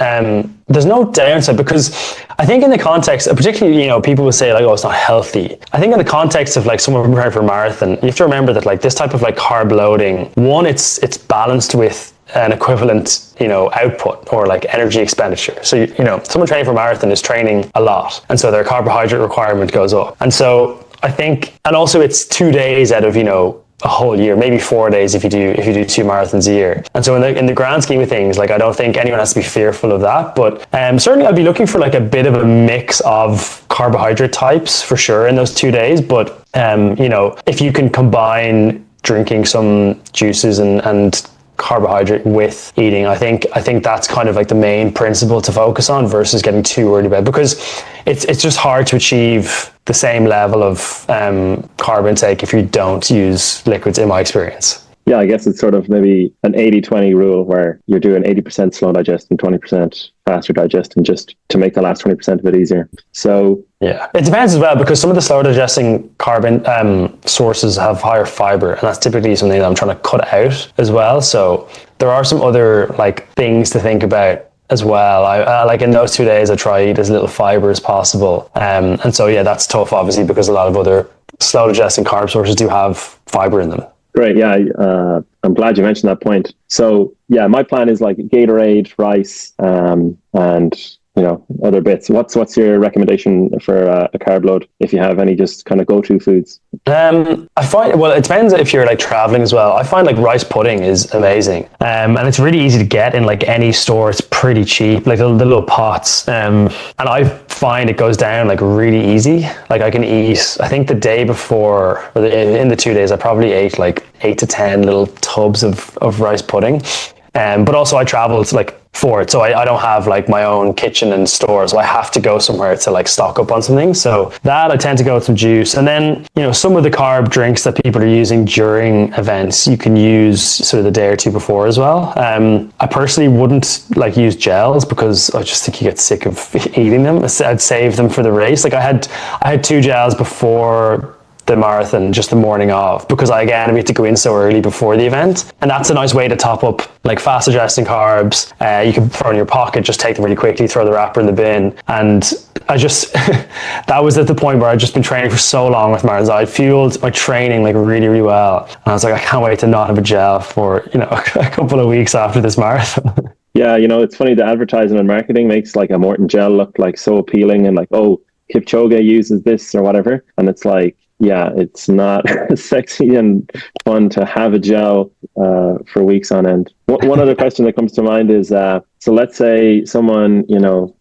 there's no downside, because I think in the context, particularly, people will say like, oh, it's not healthy. I think in the context of like someone preparing for a marathon, you have to remember that like this type of like carb loading, one, it's balanced with an equivalent, output or like energy expenditure. So, someone training for a marathon is training a lot. And so their carbohydrate requirement goes up. And so I think, and also it's 2 days out of, a whole year, maybe 4 days if you do 2 marathons a year. And so in the grand scheme of things, like I don't think anyone has to be fearful of that. But certainly I'd be looking for like a bit of a mix of carbohydrate types for sure in those 2 days. But if you can combine drinking some juices and carbohydrate with eating, I think that's kind of like the main principle to focus on versus getting too worried about, because it's just hard to achieve the same level of carb intake if you don't use liquids, in my experience. Yeah, I guess it's sort of maybe an 80-20 rule where you're doing 80% slow digesting, 20% faster digesting, just to make the last 20% of it easier. So yeah, it depends as well, because some of the slow digesting carbon sources have higher fiber, and that's typically something that I'm trying to cut out as well. So there are some other like things to think about as well. I like in those 2 days I try to eat as little fiber as possible, and so that's tough obviously, because a lot of other slow digesting carb sources do have fiber in them. Great. Yeah. I'm glad you mentioned that point. So yeah, my plan is like Gatorade, rice, and other bits. What's your recommendation for a carb load, if you have any just kind of go-to foods? I find, well, it depends if you're like traveling as well. I find like rice pudding is amazing, and it's really easy to get in like any store. It's pretty cheap, like the little pots, and I find it goes down like really easy. Like I can eat, I think the day before, or in the 2 days, I probably ate like 8 to 10 little tubs of rice pudding. But also I traveled like for it, so I don't have like my own kitchen and store, so I have to go somewhere to like stock up on something. So that I tend to go with some juice, and then some of the carb drinks that people are using during events you can use sort of the day or two before as well. I personally wouldn't like use gels, because I just think you get sick of eating them. I'd save them for the race. Like I had 2 gels before the marathon, just the morning of, because we had to go in so early before the event, and that's a nice way to top up like fast digesting carbs. You can throw in your pocket, just take them really quickly, throw the wrapper in the bin. And I just that was at the point where I'd just been training for so long with marathons. I'd fueled my training like really, really well, and I was like, I can't wait to not have a gel for a couple of weeks after this marathon. Yeah, it's funny, the advertising and marketing makes like a Morton gel look like so appealing, and like, oh, Kipchoge uses this or whatever, and it's like, yeah, it's not sexy and fun to have a gel for weeks on end. One other question that comes to mind is, so let's say someone,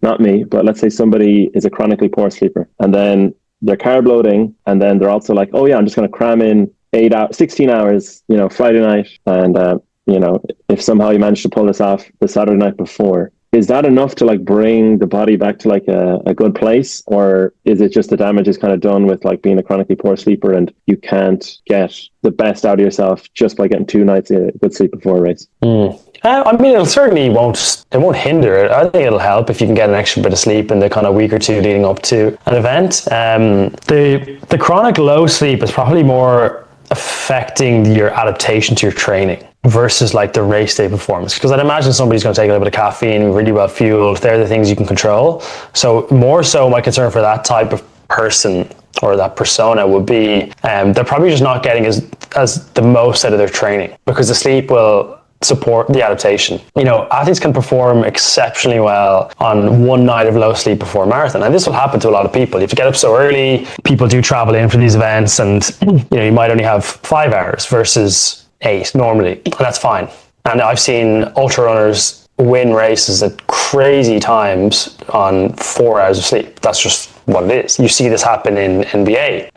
not me, but let's say somebody is a chronically poor sleeper, and then they're carb loading, and then they're also like, oh yeah, I'm just going to cram in 16 hours, Friday night, and if somehow you manage to pull this off the Saturday night before, is that enough to like bring the body back to like a good place, or is it just the damage is kind of done with like being a chronically poor sleeper and you can't get the best out of yourself just by getting 2 nights of good sleep before a race? I mean, it certainly won't hinder it. I think it'll help if you can get an extra bit of sleep in the kind of week or two leading up to an event. The chronic low sleep is probably more affecting your adaptation to your training versus like the race day performance, because I'd imagine somebody's going to take a little bit of caffeine, really well fueled. They're the things you can control. So more so my concern for that type of person or that persona would be, they're probably just not getting as the most out of their training, because the sleep will support the adaptation. Athletes can perform exceptionally well on one night of low sleep before a marathon, and this will happen to a lot of people. You have to get up so early. People do travel in for these events, and you might only have 5 hours versus 8 normally, and that's fine. And I've seen ultra runners win races at crazy times on 4 hours of sleep. That's just what it is. You see this happen in NBA.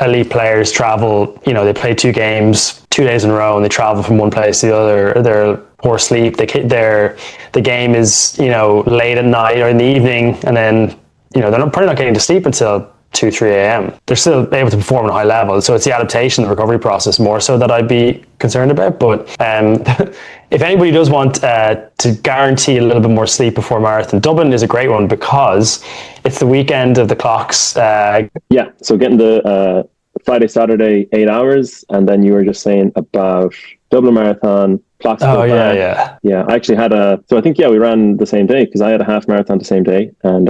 Elite players travel, they play 2 games 2 days in a row, and they travel from one place to the other. They're poor sleep. The game is, late at night or in the evening, and then, they're probably not getting to sleep until 2, 3 a.m. They're still able to perform at a high level. So it's the adaptation, the recovery process more so that I'd be concerned about. But if anybody does want to guarantee a little bit more sleep before marathon, Dublin is a great one because it's the weekend of the clocks. So getting the Friday, Saturday, 8 hours. And then you were just saying about Dublin Marathon. Clocks. Yeah. I actually had we ran the same day, because I had a half marathon the same day, and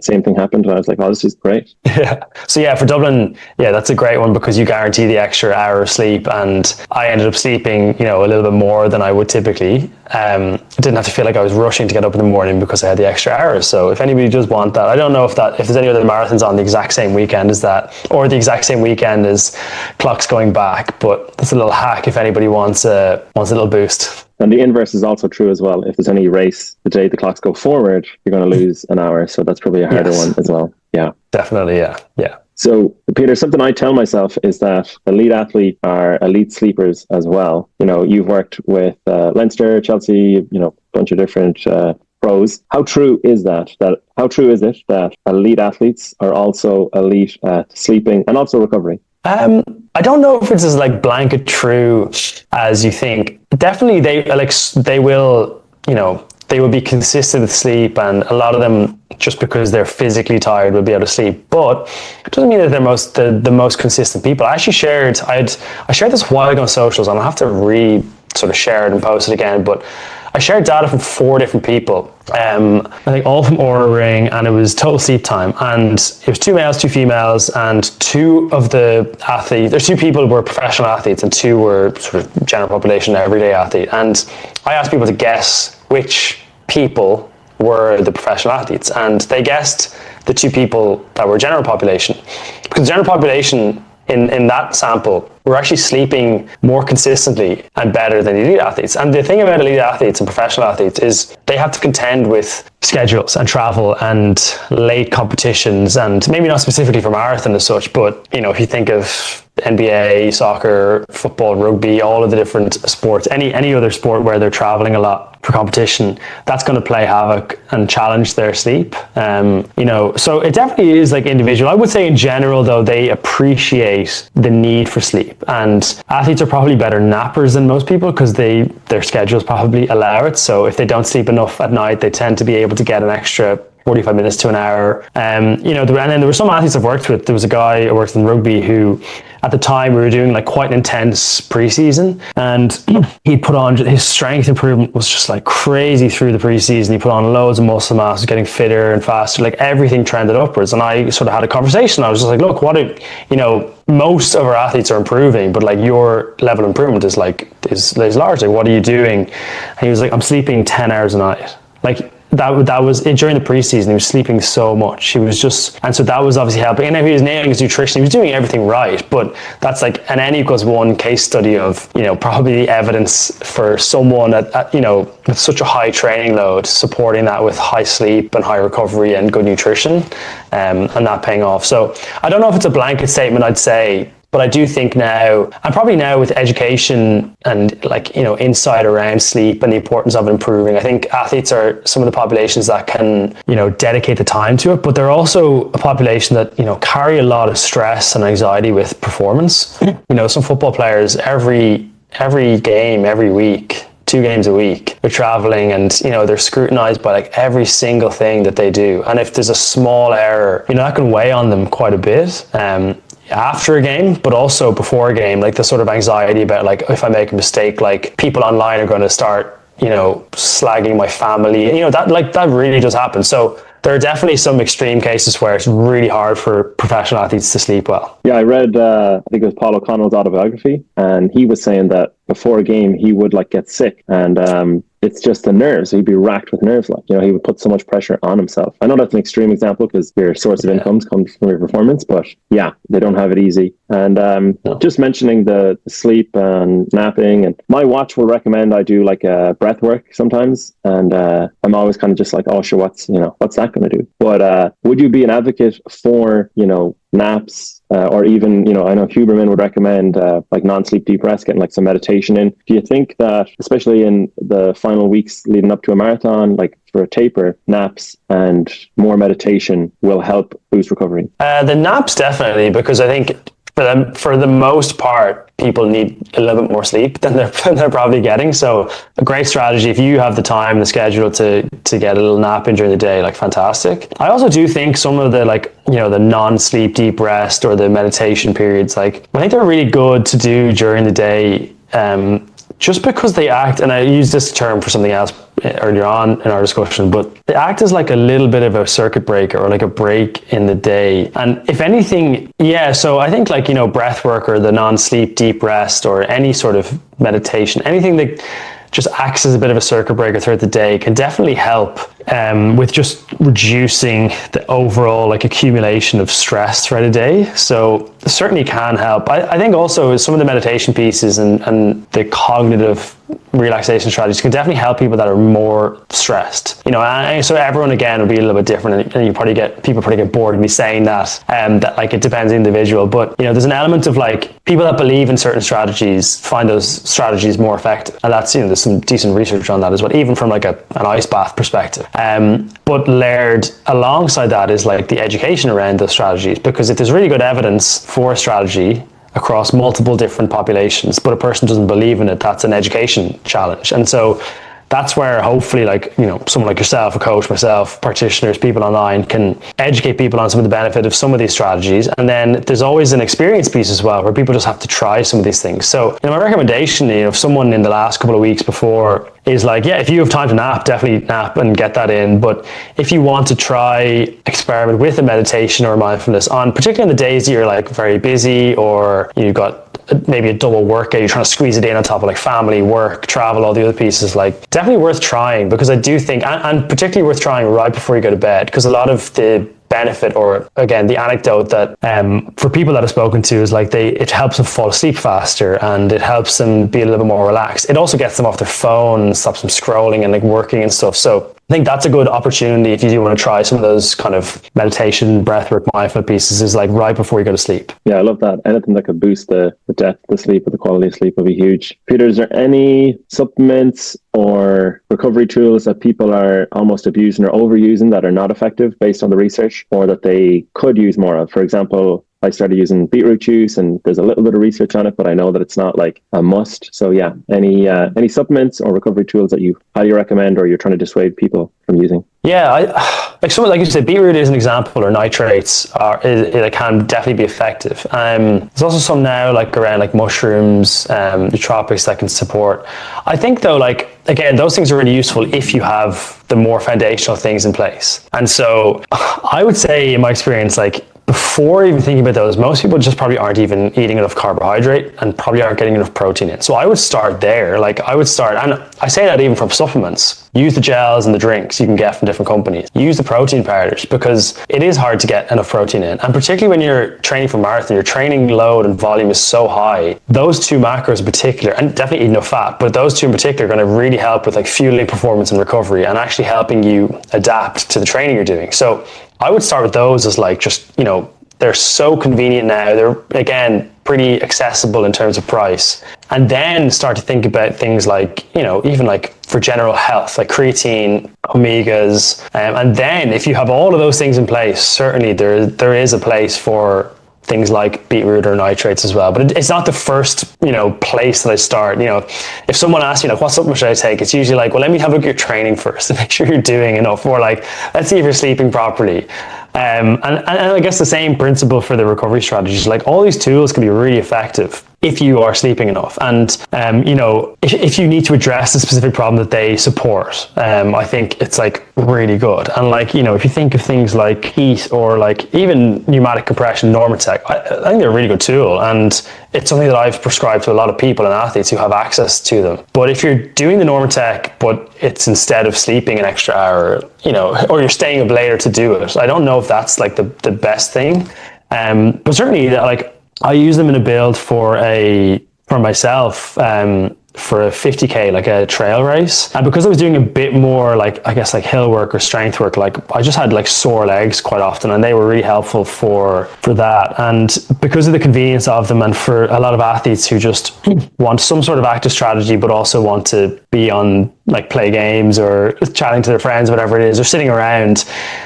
same thing happened. And I was like, oh, this is great. Yeah. So for Dublin, that's a great one because you guarantee the extra hour of sleep. And I ended up sleeping, a little bit more than I would typically. Didn't have to feel like I was rushing to get up in the morning because I had the extra hours. So if anybody does want that, I don't know if there's any other marathons on the exact same weekend as that, or the exact same weekend as clocks going back, but that's a little hack if anybody wants a little boost. And the inverse is also true as well. If there's any race the day the clocks go forward, you're going to lose an hour. So that's probably a harder one as well. Yeah, definitely. Yeah. So, Peter, something I tell myself is that elite athletes are elite sleepers as well. You've worked with Leinster, Chelsea, a bunch of different pros. How true is that? How true is it that elite athletes are also elite at sleeping and also recovery? I don't know if it's as blanket true as you think. Definitely they will be consistent with sleep, and a lot of them, just because they're physically tired, will be able to sleep. But it doesn't mean that they're the most consistent people. I actually shared this a while ago on socials, and I'll have to share it and post it again, but I shared data from 4 different people. I think all from Oura Ring, and it was total sleep time. And it was 2 males, 2 females, and 2 of the athletes, there's 2 people who were professional athletes and 2 were sort of general population, everyday athlete. And I asked people to guess which people were the professional athletes. And they guessed the 2 people that were general population. Because the general population in that sample were actually sleeping more consistently and better than elite athletes. And the thing about elite athletes and professional athletes is they have to contend with schedules and travel and late competitions, and maybe not specifically for marathon as such, but if you think of NBA, soccer, football, rugby, all of the different sports, any other sport where they're traveling a lot for competition, that's going to play havoc and challenge their sleep. So it definitely is individual. I would say in general, though, they appreciate the need for sleep, and athletes are probably better nappers than most people because their schedules probably allow it. So if they don't sleep enough at night, they tend to be able to get an extra 45 minutes to an hour. And then there were some athletes I've worked with. There was a guy who worked in rugby who, at the time, we were doing quite an intense preseason, and he put on, his strength improvement was just crazy through the preseason. He put on loads of muscle mass, was getting fitter and faster, everything trended upwards. And I sort of had a conversation. I was just look, most of our athletes are improving, but your level of improvement is large. What are you doing? And he was I'm sleeping 10 hours a night. That was during the preseason. He was sleeping so much. He was just, and so that was obviously helping. And he was nailing his nutrition. He was doing everything right. But that's an N=1 case study of probably the evidence for someone with such a high training load, supporting that with high sleep and high recovery and good nutrition, and that paying off. So I don't know if it's a blanket statement, I'd say. But I do think now, and probably now with education and insight around sleep and the importance of improving, I think athletes are some of the populations that can, dedicate the time to it. But they're also a population that, carry a lot of stress and anxiety with performance. Some football players, every game, every week, 2 games a week, they're traveling, and they're scrutinized by every single thing that they do. And if there's a small error, that can weigh on them quite a bit. After a game, but also before a game, the sort of anxiety about if I make a mistake, people online are going to start slagging my family, that really does happen. So there are definitely some extreme cases where it's really hard for professional athletes to sleep well. Yeah, I read, I think it was Paul O'Connell's autobiography, and he was saying that before a game he would like get sick, and it's just the nerves. He'd be racked with nerves, like, you know, he would put so much pressure on himself. I know that's an extreme example because your source of income comes from your performance, but yeah, they don't have it easy. And just mentioning the sleep and napping, and my watch will recommend I do like breath work sometimes, and I'm always kind of just like, oh sure, what's that going to do? But would you be an advocate for, you know, naps, or even, you know, I know Huberman would recommend like non-sleep deep rest, getting like some meditation in. Do you think that, especially in the final weeks leading up to a marathon, like for a taper, naps and more meditation will help boost recovery? The naps definitely, because I think for the most part, people need a little bit more sleep than they're probably getting. So a great strategy, if you have the time, the schedule to get a little nap in during the day, like fantastic. I also do think some of the, like, you know, the non-sleep deep rest or the meditation periods, like, I think they're really good to do during the day, just because they act, and I use this term for something else earlier on in our discussion, but they act as like a little bit of a circuit breaker or like a break in the day. And if anything, so I think, like, you know, breath work or the non-sleep deep rest or any sort of meditation, anything that just acts as a bit of a circuit breaker throughout the day can definitely help with just reducing the overall, like, accumulation of stress throughout a day. So it certainly can help. I think also some of the meditation pieces and the cognitive relaxation strategies can definitely help people that are more stressed, you know, and so everyone again will be a little bit different, and people probably get bored of me saying that, that like it depends on the individual, but, you know, there's an element of, like, people that believe in certain strategies find those strategies more effective, and that's, you know, there's some decent research on that as well, even from like an ice bath perspective. But layered alongside that is like the education around those strategies, because if there's really good evidence for a strategy across multiple different populations, but a person doesn't believe in it, that's an education challenge. And so that's where hopefully, like, you know, someone like yourself, a coach, myself, practitioners, people online can educate people on some of the benefit of some of these strategies. And then there's always an experience piece as well, where people just have to try some of these things. So, you know, my recommendation, you know, if someone in the last couple of weeks before is like, yeah, if you have time to nap, definitely nap and get that in. But if you want to try experiment with a meditation or mindfulness on, particularly on the days that you're like very busy, or you've got maybe a double workout, you're trying to squeeze it in on top of like family, work, travel, all the other pieces, like definitely worth trying, because I do think, and particularly worth trying right before you go to bed, because a lot of the benefit, or again, the anecdote that for people that I've spoken to is like it helps them fall asleep faster, and it helps them be a little bit more relaxed. It also gets them off their phone and stops them scrolling and like working and stuff. So I think that's a good opportunity if you do want to try some of those kind of meditation, breathwork, mindfulness pieces, is like right before you go to sleep. Yeah, I love that. Anything that could boost the depth of the sleep or the quality of sleep will be huge. Peter, is there any supplements or recovery tools that people are almost abusing or overusing that are not effective based on the research, or that they could use more of? For example, I started using beetroot juice, and there's a little bit of research on it, but I know that it's not like a must. So yeah, any supplements or recovery tools that you highly recommend, or you're trying to dissuade people from using? Yeah, like something like you said, beetroot is an example, or nitrates it can definitely be effective. There's also some now like around like mushrooms, nootropics that can support. I think though, like, again, those things are really useful if you have the more foundational things in place. And so I would say, in my experience, like, before even thinking about those, most people just probably aren't even eating enough carbohydrate and probably aren't getting enough protein in. So I would start there. Like, I would start, and I say that even from supplements. Use the gels and the drinks you can get from different companies. Use the protein powders, because it is hard to get enough protein in. And particularly when you're training for marathon, your training load and volume is so high. Those two macros in particular, and definitely eat no fat, but those two in particular are going to really help with like fueling performance and recovery, and actually helping you adapt to the training you're doing. So I would start with those as like, just, you know, they're so convenient now. They're, again, pretty accessible in terms of price. And then start to think about things like, you know, even like for general health, like creatine, omegas. And then if you have all of those things in place, certainly there is a place for things like beetroot or nitrates as well. But it's not the first, you know, place that I start. You know, if someone asks me, like, what supplement should I take? It's usually like, well, let me have a look at your training first and make sure you're doing enough. Or like, let's see if you're sleeping properly. And I guess the same principle for the recovery strategies. Like, all these tools can be really effective if you are sleeping enough. And, if you need to address a specific problem that they support, I think it's like really good. And like, if you think of things like heat or like even pneumatic compression, Normatec, I think they're a really good tool. And it's something that I've prescribed to a lot of people and athletes who have access to them. But if you're doing the Normatec, but it's instead of sleeping an extra hour, or you're staying up later to do it, I don't know if that's like the best thing. But certainly, like, I use them in a build for myself, for a 50k, like a trail race. And because I was doing a bit more like, I guess, like hill work or strength work, like I just had like sore legs quite often, and they were really helpful for that. And because of the convenience of them, and for a lot of athletes who just want some sort of active strategy, but also want to be on, like, play games or chatting to their friends, whatever it is, or sitting around,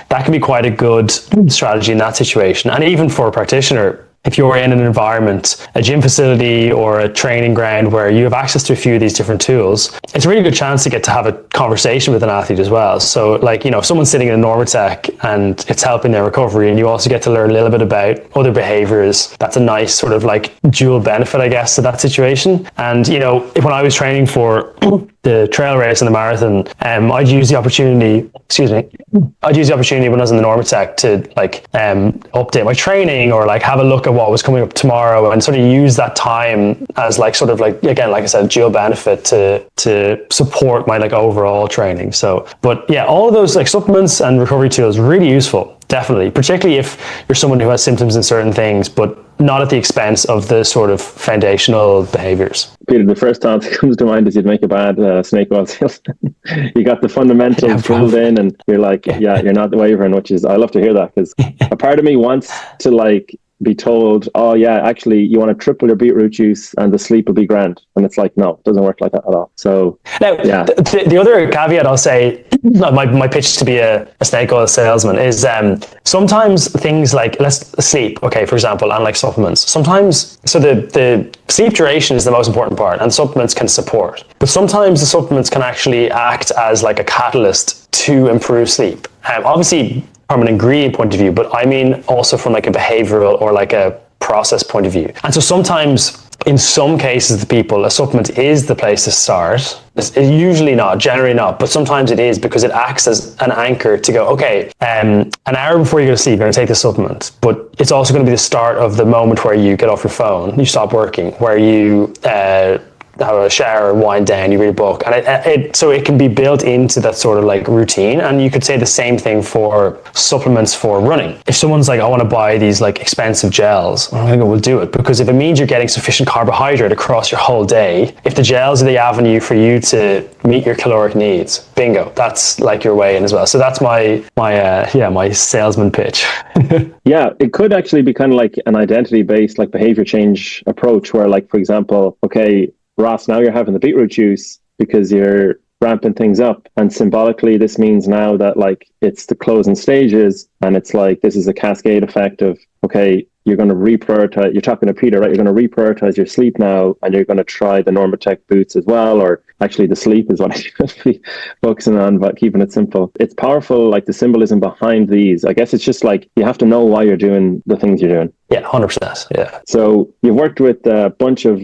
that can be quite a good strategy in that situation. And even for a practitioner, if you're in an environment, a gym facility or a training ground where you have access to a few of these different tools, it's a really good chance to get to have a conversation with an athlete as well. So like, if someone's sitting in a Normatec and it's helping their recovery, and you also get to learn a little bit about other behaviors, that's a nice sort of like dual benefit, I guess, to that situation. And, when I was training for the trail race and the marathon, I'd use the opportunity when I was in the Normatec to like update my training, or like have a look at what was coming up tomorrow, and sort of use that time as like sort of like, again, like I said, dual benefit to support my like overall training. So, but yeah, all of those like supplements and recovery tools, really useful. Definitely, particularly if you're someone who has symptoms in certain things, but not at the expense of the sort of foundational behaviors. Peter, the first thought that comes to mind is you'd make a bad snake oil salesman. You got the fundamentals drilled in, and you're like, yeah, you're not wavering, which is, I love to hear that, because a part of me wants to like be told, oh yeah, actually you want to triple your beetroot juice and the sleep will be grand. And it's like, no, it doesn't work like that at all. So now, yeah. The other caveat I'll say, my pitch to be a snake oil salesman is sometimes things like, let's sleep, okay, for example, and like supplements. Sometimes, so the sleep duration is the most important part, and supplements can support. But sometimes the supplements can actually act as like a catalyst to improve sleep. Obviously, from an ingredient point of view, but I mean also from like a behavioral or like a process point of view. And so sometimes, in some cases, the people, a supplement is the place to start. It's usually not, generally not, but sometimes it is, because it acts as an anchor to go, okay, an hour before you go to sleep, you're going to take the supplement, but it's also going to be the start of the moment where you get off your phone, you stop working, where you have a shower, wind down, you read a book, and so it can be built into that sort of like routine. And you could say the same thing for supplements for running. If someone's like, I want to buy these like expensive gels, I think we'll do it, because if it means you're getting sufficient carbohydrate across your whole day, if the gels are the avenue for you to meet your caloric needs, bingo, that's like your way in as well. So that's my salesman pitch. Yeah, it could actually be kind of like an identity-based like behavior change approach, where like, for example, okay, Ross, now you're having the beetroot juice because you're ramping things up. And symbolically, this means now that like it's the closing stages, and it's like, this is a cascade effect of, okay, you're going to reprioritize, you're talking to Peter, right? You're going to reprioritize your sleep now, and you're going to try the Normatec boots as well, or actually the sleep is what I should be focusing on, but keeping it simple. It's powerful, like the symbolism behind these. I guess it's just like, you have to know why you're doing the things you're doing. Yeah, 100%. Yeah. So you've worked with a bunch of,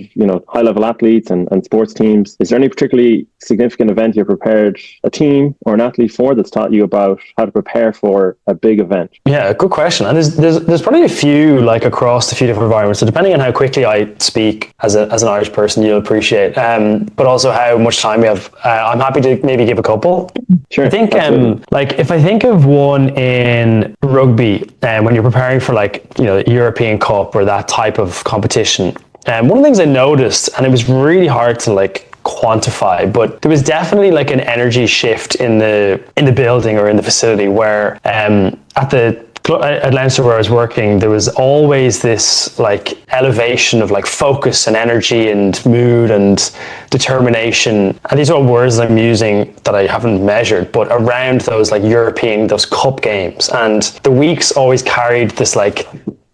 high-level athletes and sports teams. Is there any particularly significant event you've prepared a team or an athlete for that's taught you about how to prepare for a big event? Yeah, good question. And there's probably a few like across a few different environments. So depending on how quickly I speak as an Irish person, you'll appreciate, but also how much time we have. I'm happy to maybe give a couple. Sure. I think like if I think of one in rugby, when you're preparing for like, European Cup or that type of competition, one of the things I noticed, and it was really hard to like quantify, but there was definitely like an energy shift in the building or in the facility, where at Leinster where I was working, there was always this like elevation of like focus and energy and mood and determination. And these are all words I'm using that I haven't measured, but around those like those cup games. And the weeks always carried this like,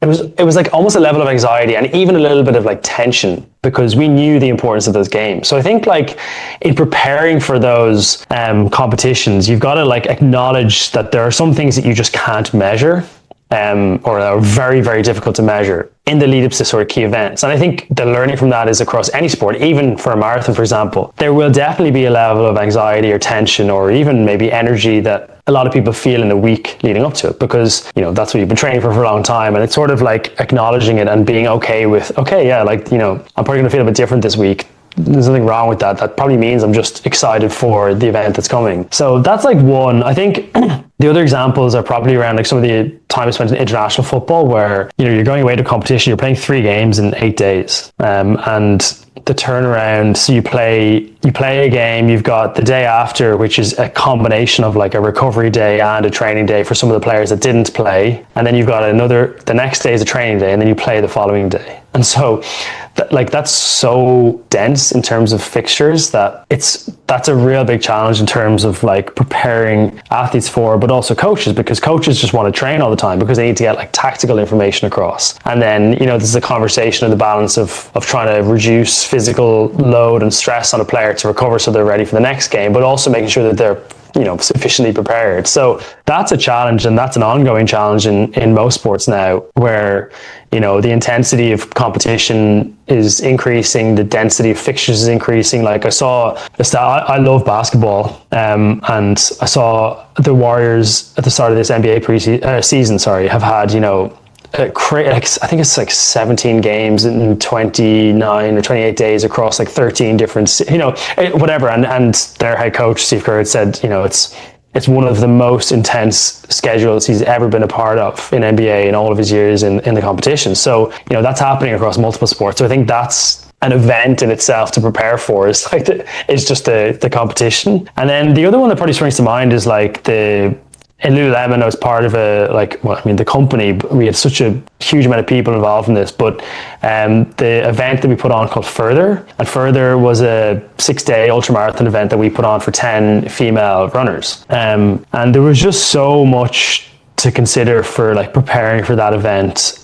it was like almost a level of anxiety and even a little bit of like tension, because we knew the importance of those games. So I think like in preparing for those competitions, you've got to like acknowledge that there are some things that you just can't measure. or are very, very difficult to measure in the lead ups to sort of key events. And I think the learning from that is across any sport, even for a marathon, for example, there will definitely be a level of anxiety or tension or even maybe energy that a lot of people feel in the week leading up to it, because, you know, that's what you've been training for a long time. And it's sort of like acknowledging it and being okay with, okay, yeah, like, you know, I'm probably going to feel a bit different this week. There's nothing wrong with that. That probably means I'm just excited for the event that's coming. So that's like one. I think the other examples are probably around like some of the time spent in international football, where, you know, you're going away to competition, you're playing 3 games in 8 days, and the turnaround. So you play a game, you've got the day after, which is a combination of like a recovery day and a training day for some of the players that didn't play, and then you've got the next day is a training day, and then you play the following day. And so that's so dense in terms of fixtures that that's a real big challenge in terms of like preparing athletes for, but also coaches, because coaches just want to train all the time because they need to get like tactical information across. And then, you know, there's a conversation of the balance of trying to reduce physical load and stress on a player to recover so they're ready for the next game, but also making sure that they're, you know, sufficiently prepared. So that's a challenge, and that's an ongoing challenge in most sports now, where, you know, the intensity of competition is increasing, the density of fixtures is increasing. Like I saw the stat, I love basketball, and I saw the Warriors at the start of this NBA season, have had, you know, I think it's like 17 games in 29 or 28 days across like 13 different, you know, whatever. And their head coach, Steve Kerr, had said, you know, it's one of the most intense schedules he's ever been a part of in NBA in all of his years in the competition. So, you know, that's happening across multiple sports. So I think that's an event in itself to prepare for, is just the competition. And then the other one that probably springs to mind is like in Lululemon, I was part of the company, we had such a huge amount of people involved in this, but the event that we put on called Further, and Further was a 6-day ultramarathon event that we put on for 10 female runners. And there was just so much to consider for like preparing for that event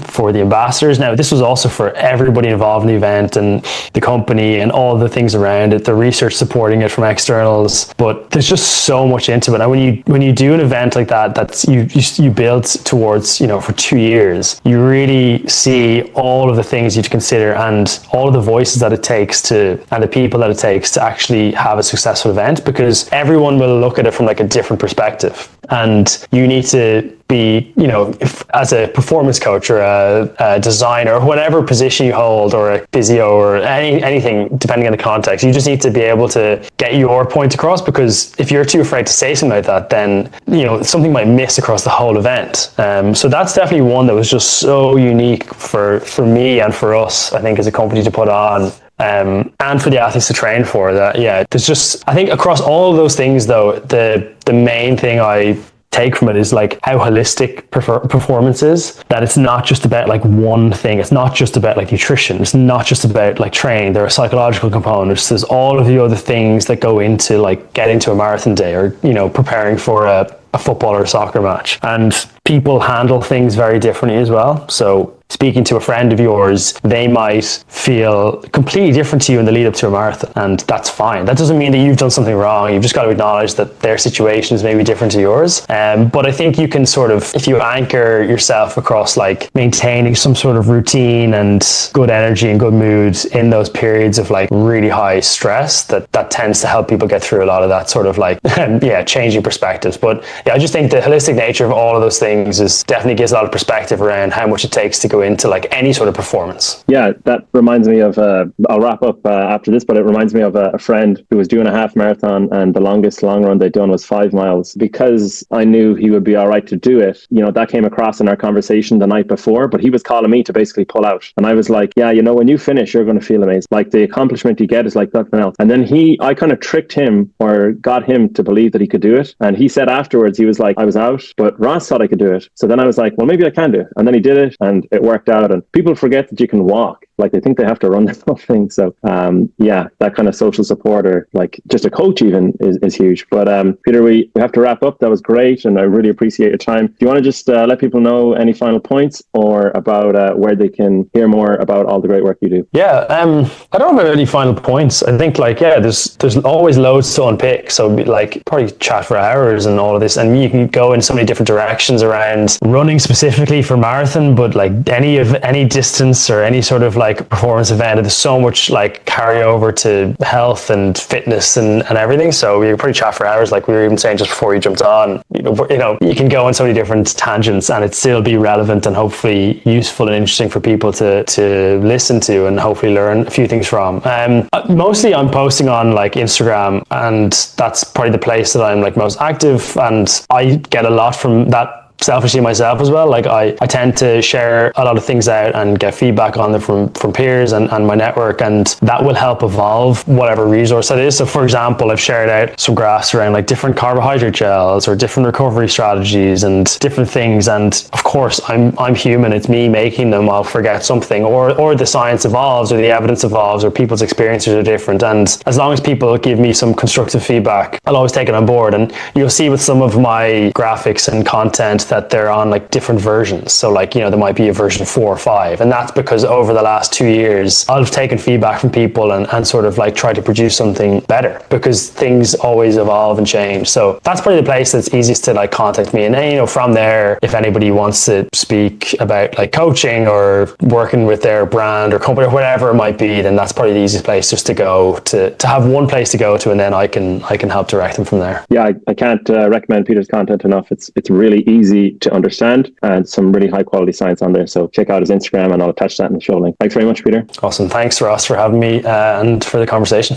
for the ambassadors. Now, this was also for everybody involved in the event and the company and all the things around it, the research supporting it from externals. But there's just so much into it. And when you do an event like that, that's you build towards, you know, for 2 years, you really see all of the things you have to consider and all of the voices that it takes and the people that it takes to actually have a successful event, because everyone will look at it from like a different perspective. And you need to be, you know, as a performance coach or a designer or whatever position you hold, or a physio or anything, depending on the context, you just need to be able to get your point across, because if you're too afraid to say something like that, then, you know, something might miss across the whole event. So that's definitely one that was just so unique for me and for us, I think, as a company to put on. And for the athletes to train for that. Yeah, there's just, I think across all of those things though, the main thing I take from it is like how holistic performance is, that it's not just about like one thing. It's not just about like nutrition. It's not just about like training. There are psychological components. There's all of the other things that go into like getting to a marathon day, or, you know, preparing for a football or a soccer match. And people handle things very differently as well. So speaking to a friend of yours, they might feel completely different to you in the lead up to a marathon, and that's fine. That doesn't mean that you've done something wrong. You've just got to acknowledge that their situation is maybe different to yours. But I think you can sort of, if you anchor yourself across like maintaining some sort of routine and good energy and good moods in those periods of like really high stress, that tends to help people get through a lot of that sort of like, changing perspectives. But yeah, I just think the holistic nature of all of those things definitely gives a lot of perspective around how much it takes to go into like any sort of performance. Yeah, that reminds me of, I'll wrap up after this, but it reminds me of a friend who was doing a half marathon, and the longest long run they'd done was 5 miles. Because I knew he would be all right to do it, you know, that came across in our conversation the night before, but he was calling me to basically pull out. And I was like, yeah, you know, when you finish, you're going to feel amazing. Like the accomplishment you get is like nothing else. And then I kind of tricked him, or got him to believe that he could do it. And he said afterwards, he was like, I was out, but Ross thought I could do it. So then I was like, well, maybe I can do it. And then he did it, and it worked out. And people forget that you can walk. like they think they have to run the whole thing. So that kind of social support, or like just a coach even, is huge. But Peter, we have to wrap up. That was great, and I really appreciate your time. Do you want to just let people know any final points, or about where they can hear more about all the great work you do? Yeah, I don't have any final points. I think there's always loads to unpick. So like probably chat for hours and all of this, and you can go in so many different directions around running specifically for marathon, but like any distance or any sort of like performance event. There's so much like carryover to health and fitness and everything. So we could probably chat for hours, like we were even saying just before you jumped on. You can go on so many different tangents and it still be relevant and hopefully useful and interesting for people to listen to and hopefully learn a few things from. Mostly I'm posting on like Instagram, and that's probably the place that I'm like most active, and I get a lot from that selfishly myself as well. Like I tend to share a lot of things out and get feedback on them from peers and my network, and that will help evolve whatever resource that is. So for example, I've shared out some graphs around like different carbohydrate gels or different recovery strategies and different things, and of course I'm human, it's me making them, I'll forget something, or the science evolves or the evidence evolves or people's experiences are different, and as long as people give me some constructive feedback, I'll always take it on board. And you'll see with some of my graphics and content that they're on like different versions. So like, there might be a version 4 or 5. And that's because over the last 2 years, I've taken feedback from people and sort of like tried to produce something better, because things always evolve and change. So that's probably the place that's easiest to like contact me. And from there, if anybody wants to speak about like coaching or working with their brand or company or whatever it might be, then that's probably the easiest place just to go to have one place to go to, and then I can help direct them from there. Yeah, I can't recommend Peter's content enough. It's really easy to understand and some really high quality science on there. So check out his Instagram, and I'll attach that in the show link. Thanks very much, Peter. Awesome. Thanks, Ross, for having me and for the conversation.